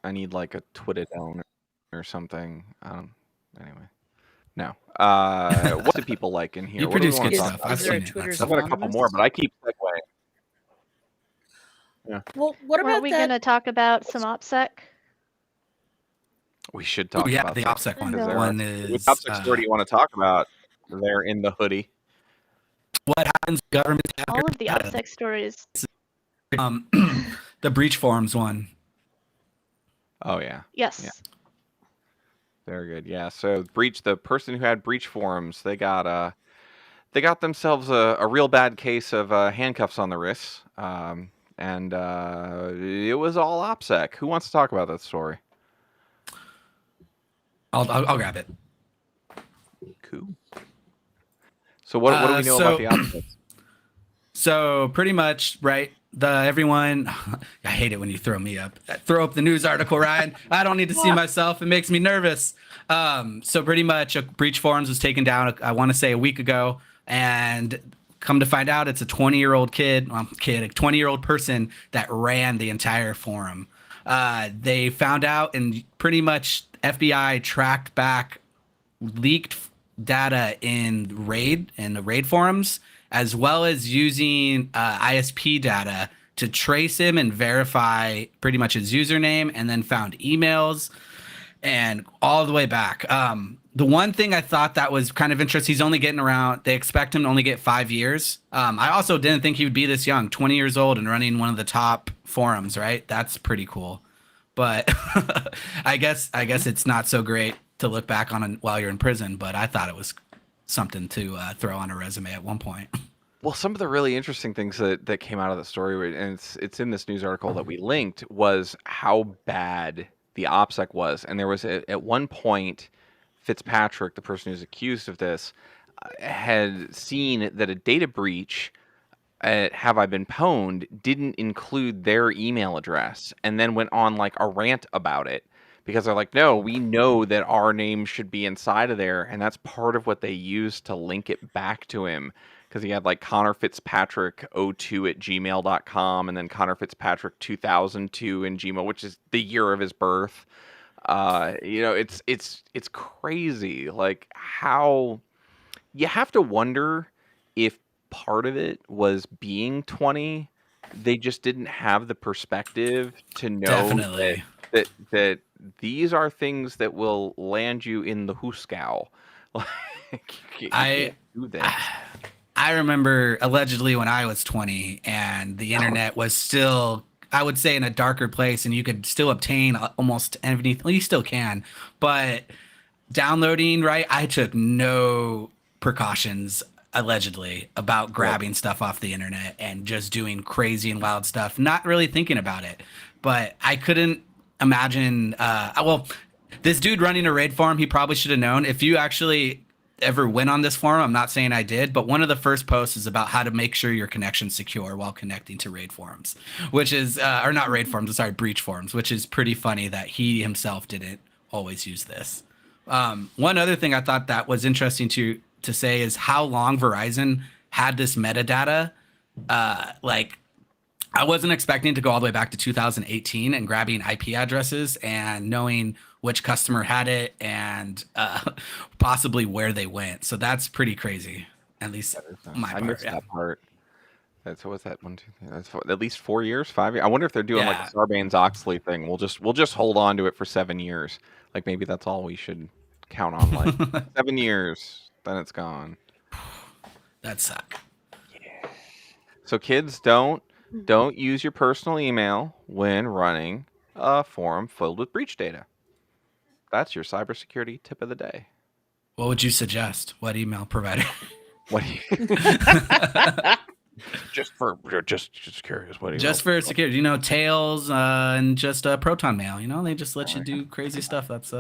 I need like a Twitter down or something. Anyway, no. What do people like in here? You What do we produce wanna good talk stuff. about? I've is there a seen it. Twitter's I've got a couple more, Anonymous? but I keep segueing. Yeah, Well, what Weren't about we that? going to talk about some OPSEC? we should Oh talk yeah, about the that. OPSEC one. No. That one Which is OPSEC story do you want to talk about? There in the hoodie. what happens. Governments have All your of the data. OPSEC stories. The BreachForums one. Oh yeah, Yes. Yeah. Very good. Yeah. So the person who had BreachForums, they got themselves a real bad case of handcuffs on the wrists. And it was all OPSEC. Who wants to talk about that story? I'll grab it. Cool. So what do we know about the OPSEC? So pretty much, right? Everyone, I hate it when you throw me up. Throw up the news article, Ryan. I don't need to see myself. It makes me nervous. So pretty much, BreachForums was taken down, I want to say a week ago, and come to find out, it's a 20-year-old kid, a 20-year-old person that ran the entire forum. They found out, and pretty much FBI tracked back leaked data in the raid forums, as well as using ISP data to trace him and verify pretty much his username, and then found emails and all the way back. The one thing I thought that was kind of interesting, he's only getting around, they expect him to only get 5 years. I also didn't think he would be this young, 20 years old and running one of the top forums, right? That's pretty cool. But I guess it's not so great to look back on while you're in prison, but I thought it was something to throw on a resume at one point. Well, some of the really interesting things that came out of the story, and it's in this news article that we linked, was how bad the OPSEC was. And there was at one point, Fitzpatrick, the person who's accused of this, had seen that a data breach at Have I Been Pwned didn't include their email address, and then went on like a rant about it, because they're like, no, we know that our name should be inside of there, and that's part of what they used to link it back to him, because he had like Connor Fitzpatrick 02 at gmail.com, and then Connor Fitzpatrick 2002 in Gmail, which is the year of his birth. It's crazy, like how you have to wonder if part of it was being 20. They just didn't have the perspective to know Definitely. that these are things that will land you in the Huskow. Like, you can't do that. I remember allegedly when I was 20 and the internet was still I would say, in a darker place, and you could still obtain almost anything. Well, you still can, but downloading, right? I took no precautions allegedly about grabbing stuff off the internet and just doing crazy and wild stuff, not really thinking about it. But I couldn't imagine. Well, this dude running a raid forum, he probably should have known. If you actually ever went on this forum, I'm not saying I did, but one of the first posts is about how to make sure your connection's secure while connecting to raid forums, which is, or not raid forums, sorry, breach forums, which is pretty funny that he himself didn't always use this. One other thing I thought that was interesting to say is how long Verizon had this metadata. Like, I wasn't expecting to go all the way back to 2018 and grabbing IP addresses and knowing which customer had it and possibly where they went. So that's pretty crazy. At least my part. I missed that part. That's what was that 1, 2, 3? That's at least 4 years, 5 years. I wonder if they're doing like a Sarbanes-Oxley thing. We'll just hold on to it for 7 years. Like maybe that's all we should count on. Like 7 years, then it's gone. That suck. Yeah. So kids, don't use your personal email when running a forum filled with breach data. That's your cybersecurity tip of the day. What would you suggest? What email provider? What do you... just curious. What do you just for security, Tails and just Proton Mail. They just let you do crazy stuff. That's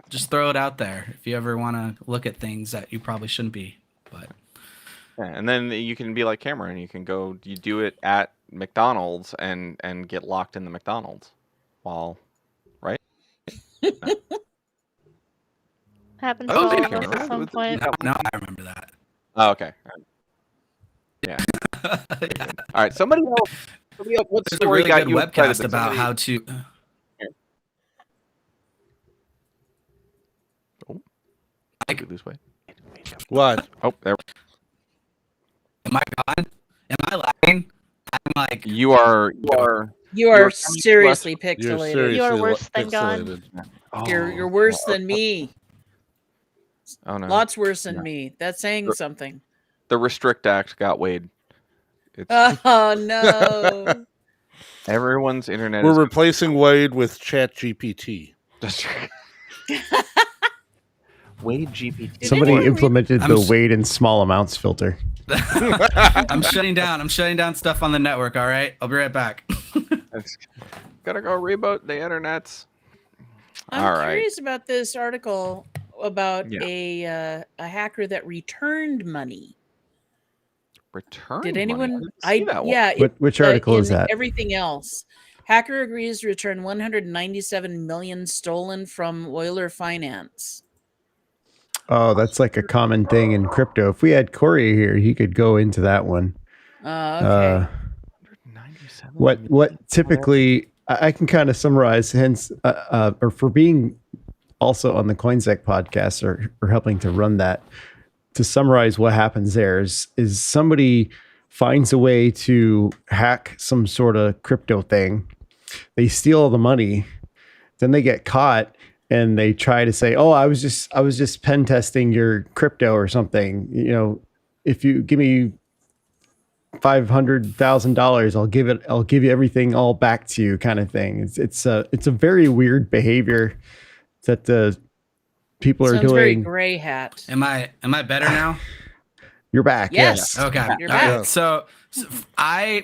just throw it out there if you ever want to look at things that you probably shouldn't be. But yeah, and then you can be like Cameron. You can go. You do it at McDonald's and get locked in the McDonald's, right? Happens to all of us at some point. No, I remember that. Oh, okay. Yeah. Yeah. All right. Somebody else. What There's a story really got good you webcast about how to. Oh, I could lose weight. What? Oh, there. Am I gone? Am I lagging? I'm like. You are seriously You're pixelated. seriously You are worse than gone. pixelated. Oh, You're worse than me. Oh no. Lots worse than Yeah. me. That's saying something. The Restrict Act got Wade. It's Oh no. everyone's internet. We're is replacing Wade with ChatGPT. Wade GPT. Somebody anyone implemented I'm the s- weight in small amounts filter. I'm shutting down stuff on the network. All right, I'll be right back. Gotta go reboot the internets. I'm All right. curious about this article about Yeah. a hacker that returned money. Return. Did money? anyone? I didn't see that one. Yeah. Which article is in that? Everything else. Hacker agrees to return 197 million stolen from Euler Finance. Oh, that's like a common thing in crypto. If we had Corey here, he could go into that one. Okay. 197 What typically I can kind of summarize, hence, or for being also on the CoinSec podcast or helping to run that, to summarize what happens there is somebody finds a way to hack some sort of crypto thing. They steal all the money, then they get caught and they try to say, "Oh, I was just pen testing your crypto or something. If you give me $500,000, I'll give you everything all back to you," kind of thing. It's a very weird behavior that people are Sounds very doing. gray hat. Am I better now? You're back. Yes. Okay. You're All right. back. So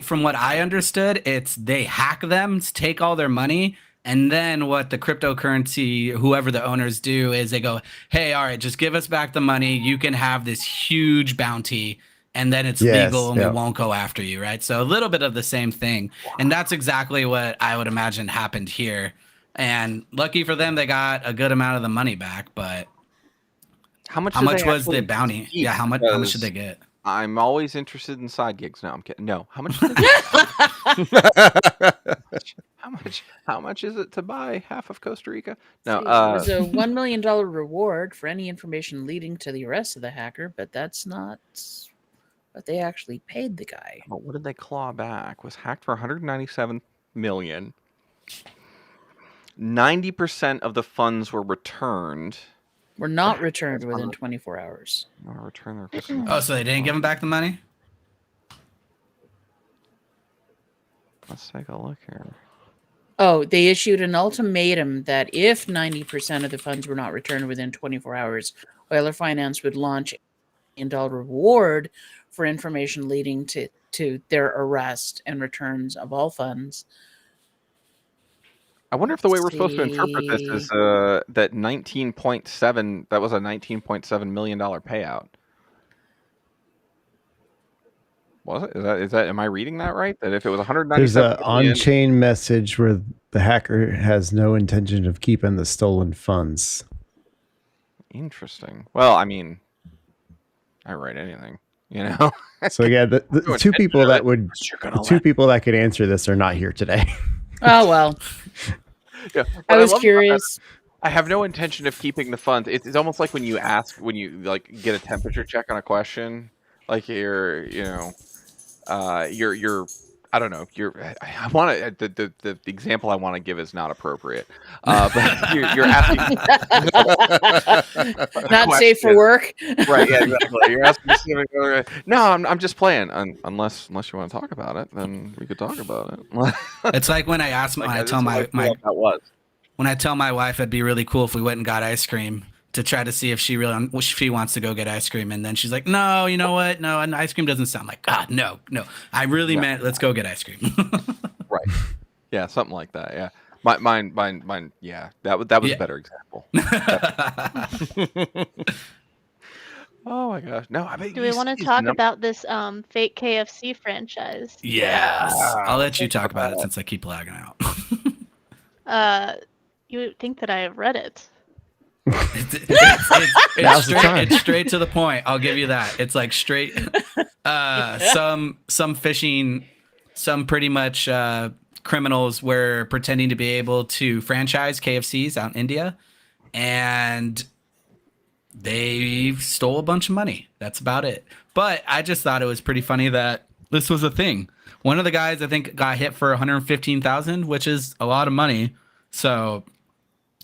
from what I understood, it's they hack them, take all their money, and then what the cryptocurrency, whoever the owners do, is they go, "Hey, all right, just give us back the money. You can have this huge bounty, and then it's Yes, legal, and yeah. we won't go after you," right? So a little bit of the same thing, and that's exactly what I would imagine happened here. And lucky for them, they got a good amount of the money back, but. How much? How did much they was the actually bounty? keep? Yeah, how much Because did they get? I'm always interested in side gigs. No, I'm kidding. No, how much? Did they get? How much is it to buy half of Costa Rica? No, There's a $1 million reward for any information leading to the arrest of the hacker, but that's not what they actually paid the guy. but what did they claw back? Was hacked for 197 million. 90% of the funds were returned. Were not returned within 24 hours. No, return their customer. Oh, so they didn't give him back the money? Let's take a look here. Oh, they issued an ultimatum that if 90% of the funds were not returned within 24 hours, Euler Finance would launch a $1 million reward for information leading to their arrest and returns of all funds. I wonder if the way we're supposed to interpret this is that 19.7, that was a $19.7 million payout. Was it? Is that? Am I reading that right? That if it was 197 There's a million, on-chain message where the hacker has no intention of keeping the stolen funds. interesting. Well, I mean, I write anything, you know. So yeah, the No two people that would You're gonna the two people that could answer this are not here today. Oh, well, Yeah, I what was love about curious. I have no intention of keeping the funds. It's almost like when you like get a temperature check on a question, like you're I don't know. I want to the example I want to give is not appropriate. But you're asking Not safe for question. work. Right? Yeah, exactly. You're asking specific. No, I'm just playing. Unless you want to talk about it, then we could talk about it. It's like when I ask Like, when I this tell is what my I feel like that was. when I tell my wife it'd be really cool if we went and got ice cream to try to see if she wants to go get ice cream, and then she's like, no, you know what? No, and ice cream doesn't sound like God. No. I really Yeah. meant let's go get ice cream. Right. Yeah, something like that. Yeah. Mine. Yeah, that was Yeah. a better example. Oh my gosh! No, I mean, Do we want to talk about this fake KFC franchise? Yes. I'll let you Let's talk about it about since I keep lagging out. You would think that I have read it. Now's the time. It's straight to the point. I'll give you that. It's like straight. Some phishing, some pretty much criminals were pretending to be able to franchise KFCs out in India, and they stole a bunch of money. That's about it. But I just thought it was pretty funny that this was a thing. One of the guys I think got hit for 115,000, which is a lot of money. So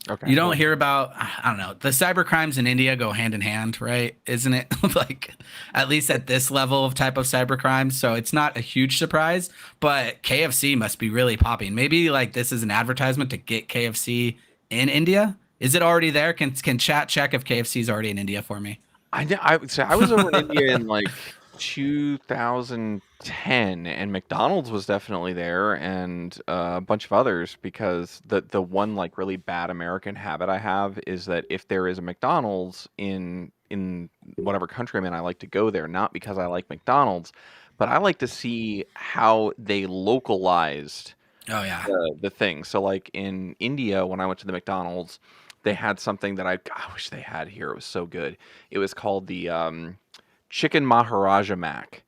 Okay. you don't hear about, I don't know, the cyber crimes in India go hand in hand, right? Isn't it? Like, at least at this level of type of cyber crime. So it's not a huge surprise, but KFC must be really popping. Maybe like this is an advertisement to get KFC in India. Is it already there? Can chat check if KFC is already in India for me? I would say I was over in India in like 2010, and McDonald's was definitely there, and a bunch of others. Because the one like really bad American habit I have is that if there is a McDonald's in whatever country I'm in, I like to go there, not because I like McDonald's, but I like to see how they localized Oh, yeah. the thing. So like in India, when I went to the McDonald's, they had something that I wish they had here. It was so good. It was called the Chicken Maharaja Mac,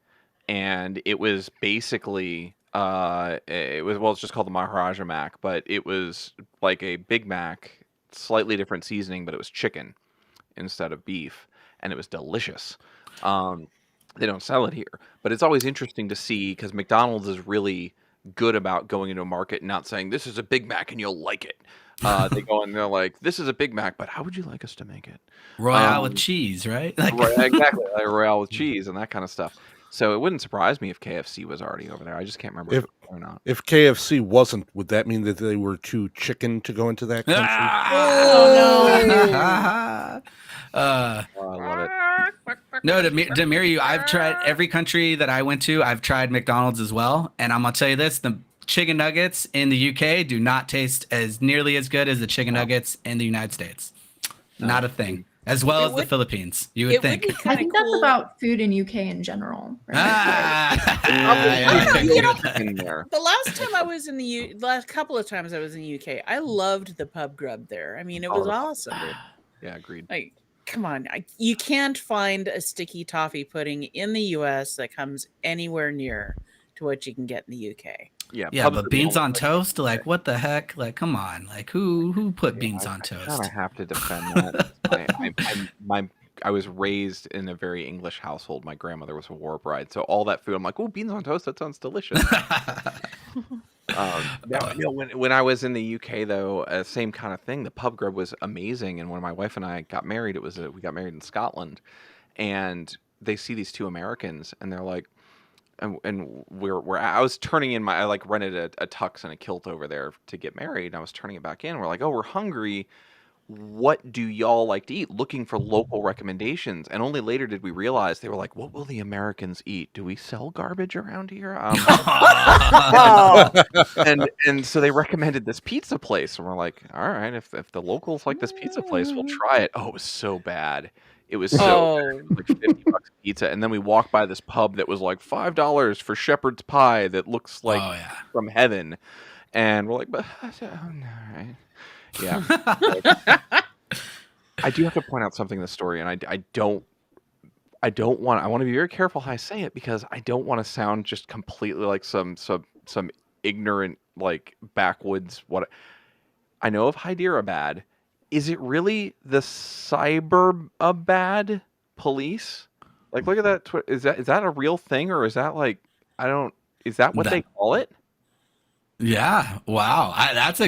and it was basically it's just called the Maharaja Mac, but it was like a Big Mac, slightly different seasoning, but it was chicken instead of beef, and it was delicious. They don't sell it here, but it's always interesting to see because McDonald's is really good about going into a market and not saying this is a Big Mac and you'll like it. They go and they're like, this is a Big Mac, but how would you like us to make it? Royale with cheese, right? Like, Right, exactly, like Royale with cheese and that kind of stuff. So it wouldn't surprise me if KFC was already over there. I just can't remember if or not. If KFC wasn't, would that mean that they were too chicken to go into that country? I love it. No, Demir, I've tried every country that I went to. I've tried McDonald's as well, and I'm gonna tell you this: the chicken nuggets in the UK do not taste as nearly as good as the chicken nuggets in the United States. Not a thing. As well as the Philippines, you would think. I think that's about food in UK in general. Right? In there. The last time I was in the last couple of times I was in the UK, I loved the pub grub there. I mean, it was awesome. Yeah, agreed. Like, come on, you can't find a sticky toffee pudding in the US that comes anywhere near to what you can get in the UK. Yeah, Yeah, pubs but are the beans only on place- toast, like what the heck? Like, come on, like who put beans on I toast? kind of have to defend that. I was raised in a very English household. My grandmother was a war bride, so all that food, I'm like, oh, beans on toast, that sounds delicious. When I was in the UK, though, same kind of thing. The pub grub was amazing, and when my wife and I got married, we got married in Scotland, and they see these two Americans, and they're like, I was turning in I like rented a tux and a kilt over there to get married, and I was turning it back in. We're like, oh, we're hungry. What do y'all like to eat? Looking for local recommendations, and only later did we realize they were like, what will the Americans eat? Do we sell garbage around here? And so they recommended this pizza place, and we're like, all right, if the locals like this pizza place, we'll try it. Oh, it was so bad. It was so bad. It was like $50 a pizza, and then we walked by this pub that was like $5 for shepherd's pie that looks like from heaven, and we're like, but all right. Yeah. I do have to point out something in the story, and I want to be very careful how I say it, because I don't want to sound just completely like some ignorant, like backwoods. What I know of Hyderabad, is it really the cyberabad police? Like, look at that. Is that a real thing, or is that like is that what they call it? Yeah. Wow. That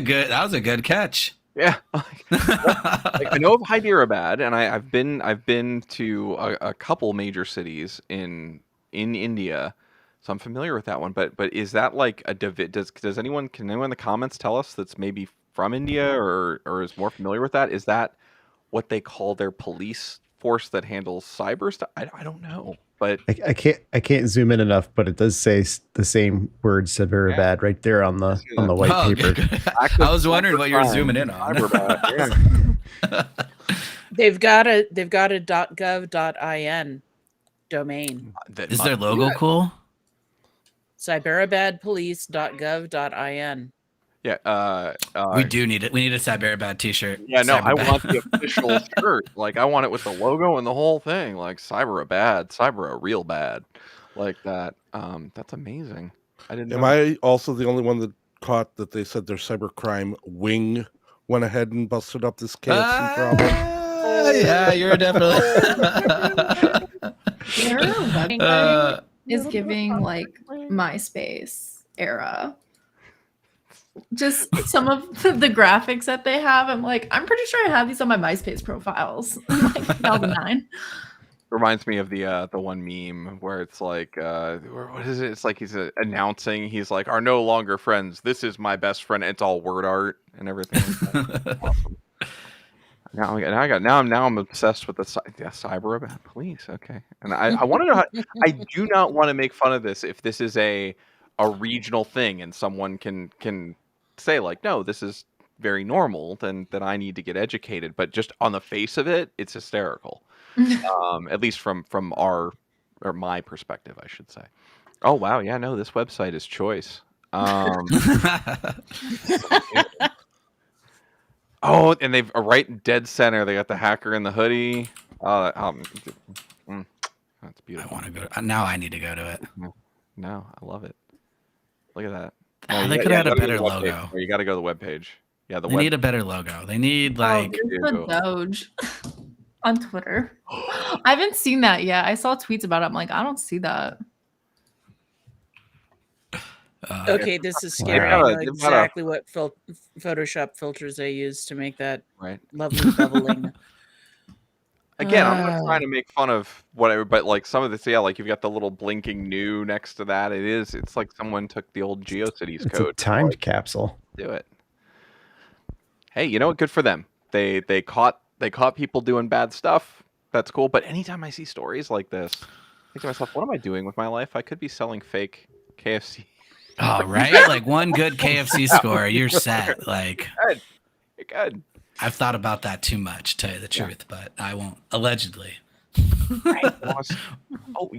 was a good catch. Yeah. Like, I know of Hyderabad, and I've been to a couple major cities in India, so I'm familiar with that one. But is that like can anyone in the comments tell us that's maybe from India or is more familiar with that? Is that what they call their police force that handles cyber stuff? I don't know, but I can't zoom in enough, but it does say the same word said very bad right there on the white paper. Good. I was wondering what you were zooming in on. They've got a .gov.in domain. Is their logo cool? Cyberabadpolice.gov.in. Yeah, we do need it. We need a Cyberabad t-shirt. Yeah, no, I want the official shirt. Like, I want it with the logo and the whole thing. Like, cyber real bad, like that. That's amazing. I didn't. Am I also the only one that caught that they said their cybercrime wing went ahead and busted up this KFC problem? Yeah, you're definitely. Their website is giving like MySpace era. Just some of the graphics that they have, I'm like, I'm pretty sure I have these on my MySpace profiles, like 2009. Reminds me of the one meme where it's like, what is it? It's like he's announcing, he's like, "Are no longer friends. This is my best friend." It's all word art and everything. Awesome. Now I'm obsessed with the cyber police. Okay, and I want to know. I do not want to make fun of this if this is a regional thing and someone can say like, no, this is very normal, then I need to get educated. But just on the face of it, it's hysterical. At least from my perspective, I should say. Oh wow, yeah, no, this website is choice. Oh, and they've right dead center. They got the hacker in the hoodie. That's beautiful. I want to go. Now I need to go to it. No, I love it. Look at that. They could have had a better logo. You got to go to the webpage. Yeah, they need a better logo. They need like the Doge on Twitter. I haven't seen that yet. I saw tweets about it. I'm like, I don't see that. Okay, this is scary. I know exactly what Photoshop filters they use to make that lovely bubbling. Again, I'm not trying to make fun of whatever, but like some of this, like you've got the little blinking new next to that. It's like someone took the old GeoCities code. It's a timed capsule. Do it. Hey, you know what? Good for them. They caught people doing bad stuff. That's cool. But anytime I see stories like this, I think to myself, what am I doing with my life? I could be selling fake KFC. Oh, right? Like one good KFC score, you're set. Like, you're good. I've thought about that too much, to tell you the truth, but I won't. Allegedly. Oh,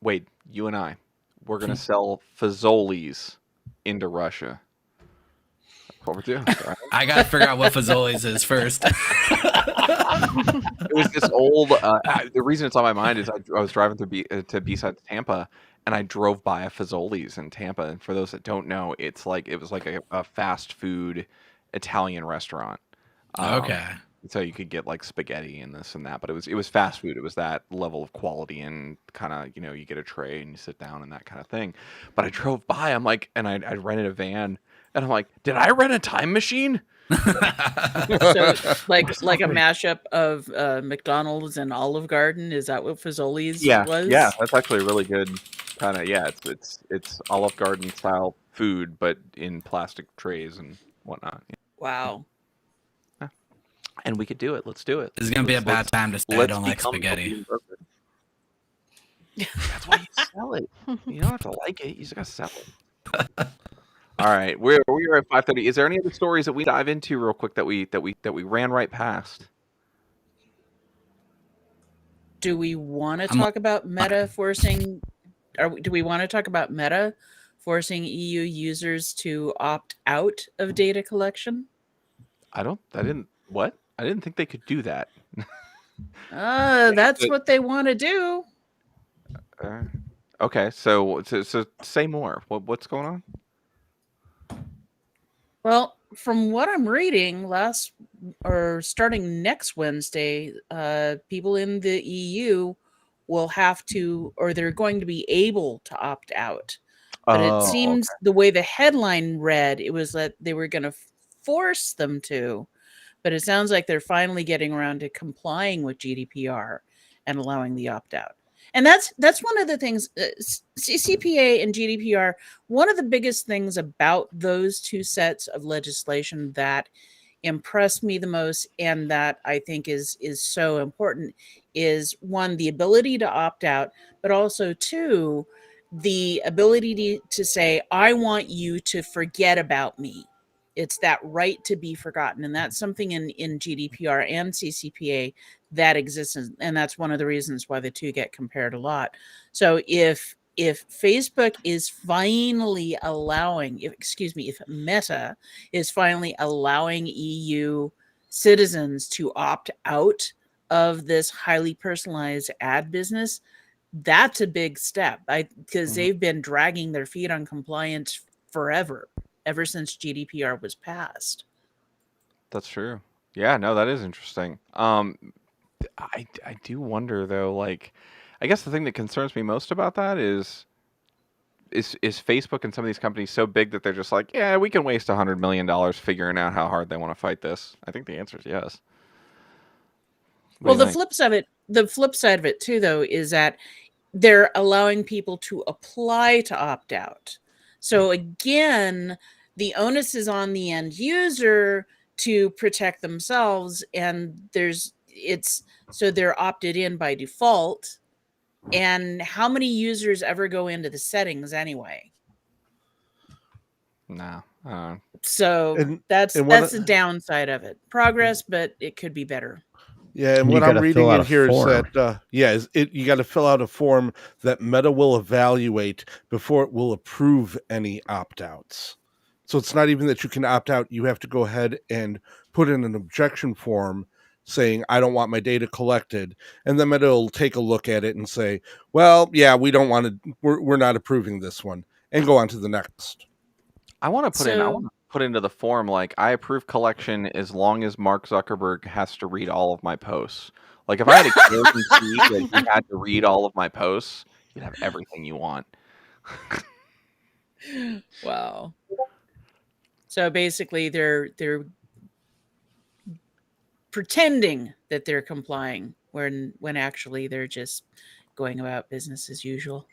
wait, you and I, we're going to sell Fazoli's into Russia. That's what we're doing. Right? I got to figure out what Fazoli's is first. It was this old, the reason it's on my mind is I was driving to B-side Tampa, and I drove by a Fazoli's in Tampa. And for those that don't know, it was like a fast food Italian restaurant. Okay. So you could get like spaghetti and this and that, but it was fast food. It was that level of quality and kind of, you get a tray and you sit down and that kind of thing. But I drove by, I'm like, and I rented a van, and I'm like, did I rent a time machine? So like a mashup of McDonald's and Olive Garden. Is that what Fazoli's was? Yeah, that's actually a really good kind of it's Olive Garden style food, but in plastic trays and whatnot. Wow. And we could do it. Let's do it. This is gonna be a bad time to say I don't like become spaghetti. Talking Broker. That's why you sell it. You don't have to like it. You just gotta sell it. All right, we're at 5:30. Is there any other stories that we dive into real quick that we ran right past? Do we want to talk about Meta forcing? Do we want to talk about Meta forcing EU users to opt out of data collection? I didn't think they could do that. That's what they want to do. Okay, so say more. What's going on? Well, from what I'm reading, starting next Wednesday, people in the EU will have to, or they're going to be able to opt out. But it seems the way the headline read, it was that they were going to force them to. But it sounds like they're finally getting around to complying with GDPR and allowing the opt out. And that's one of the things, CCPA and GDPR, one of the biggest things about those two sets of legislation that impressed me the most and that I think is so important is, one, the ability to opt out, but also, two, the ability to say, I want you to forget about me. It's that right to be forgotten. And that's something in GDPR and CCPA that exists. And that's one of the reasons why the two get compared a lot. So if Facebook is finally allowing, if Meta is finally allowing EU citizens to opt out of this highly personalized ad business, that's a big step, because they've been dragging their feet on compliance forever, ever since GDPR was passed. That's true. Yeah, no, that is interesting. I do wonder though, like, I guess the thing that concerns me most about that is Facebook and some of these companies so big that they're just like, yeah, we can waste $100 million figuring out how hard they want to fight this? I think the answer is yes. Well, the flip side of it too, though, is that they're allowing people to apply to opt out. So again, the onus is on the end user to protect themselves, and so they're opted in by default. And how many users ever go into the settings anyway? No. So that's the downside of it. Progress, but it could be better. Yeah, and what I'm reading in here is that you got to fill out a form that Meta will evaluate before it will approve any opt-outs. So it's not even that you can opt out. You have to go ahead and put in an objection form saying, I don't want my data collected. And then Meta will take a look at it and say, well, yeah, we don't want to, we're not approving this one, and go on to the next. I want to put into the form, like, I approve collection as long as Mark Zuckerberg has to read all of my posts. Like, if I had a guarantee that he had to read all of my posts, you'd have everything you want. Wow. So basically they're pretending that they're complying when actually they're just going about business as usual.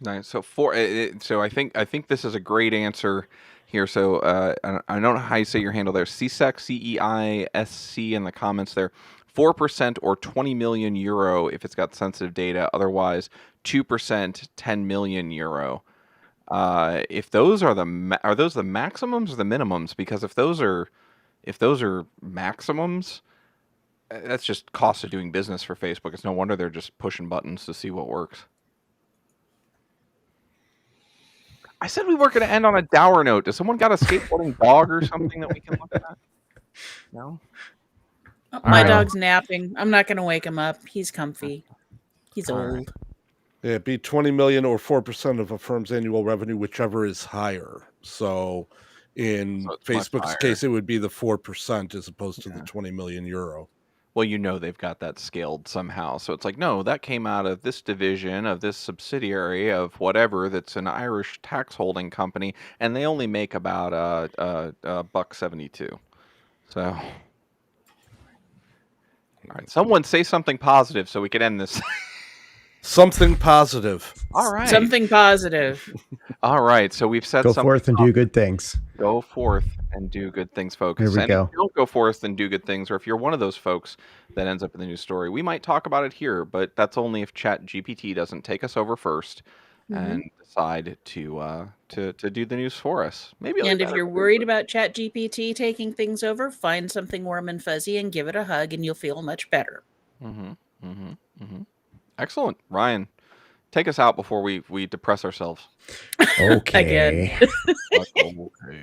Nice. So I think this is a great answer here. So I don't know how you say your handle there. CSEC, CEISC in the comments there. 4% or 20 million euro if it's got sensitive data. Otherwise, 2%, 10 million euro. If those are those the maximums or the minimums? Because if those are maximums, that's just cost of doing business for Facebook. It's no wonder they're just pushing buttons to see what works. I said we weren't going to end on a dour note. Does someone got a skateboarding dog or something that we can look at? No? My dog's napping. I'm not going to wake him up. He's comfy. He's old. Yeah, it'd be 20 million or 4% of a firm's annual revenue, whichever is higher. So in Facebook's case, it would be the 4% as opposed to the 20 million euro. Well, they've got that scaled somehow. So it's like, no, that came out of this division of this subsidiary of whatever that's an Irish tax holding company, and they only make about $1.72. So, all right, someone say something positive so we can end this. Something positive. All right. Something positive. All right. So we've said Go something. forth and do good things. Go forth and do good things, folks. There we And go. if you don't go forth and do good things, or if you're one of those folks that ends up in the news story, we might talk about it here, but that's only if ChatGPT doesn't take us over first and decide to do the news for us. Maybe. And if you're worried about ChatGPT taking things over, find something warm and fuzzy and give it a hug, and you'll feel much better. Excellent, Ryan. Take us out before we depress ourselves. Okay. Again. Okay.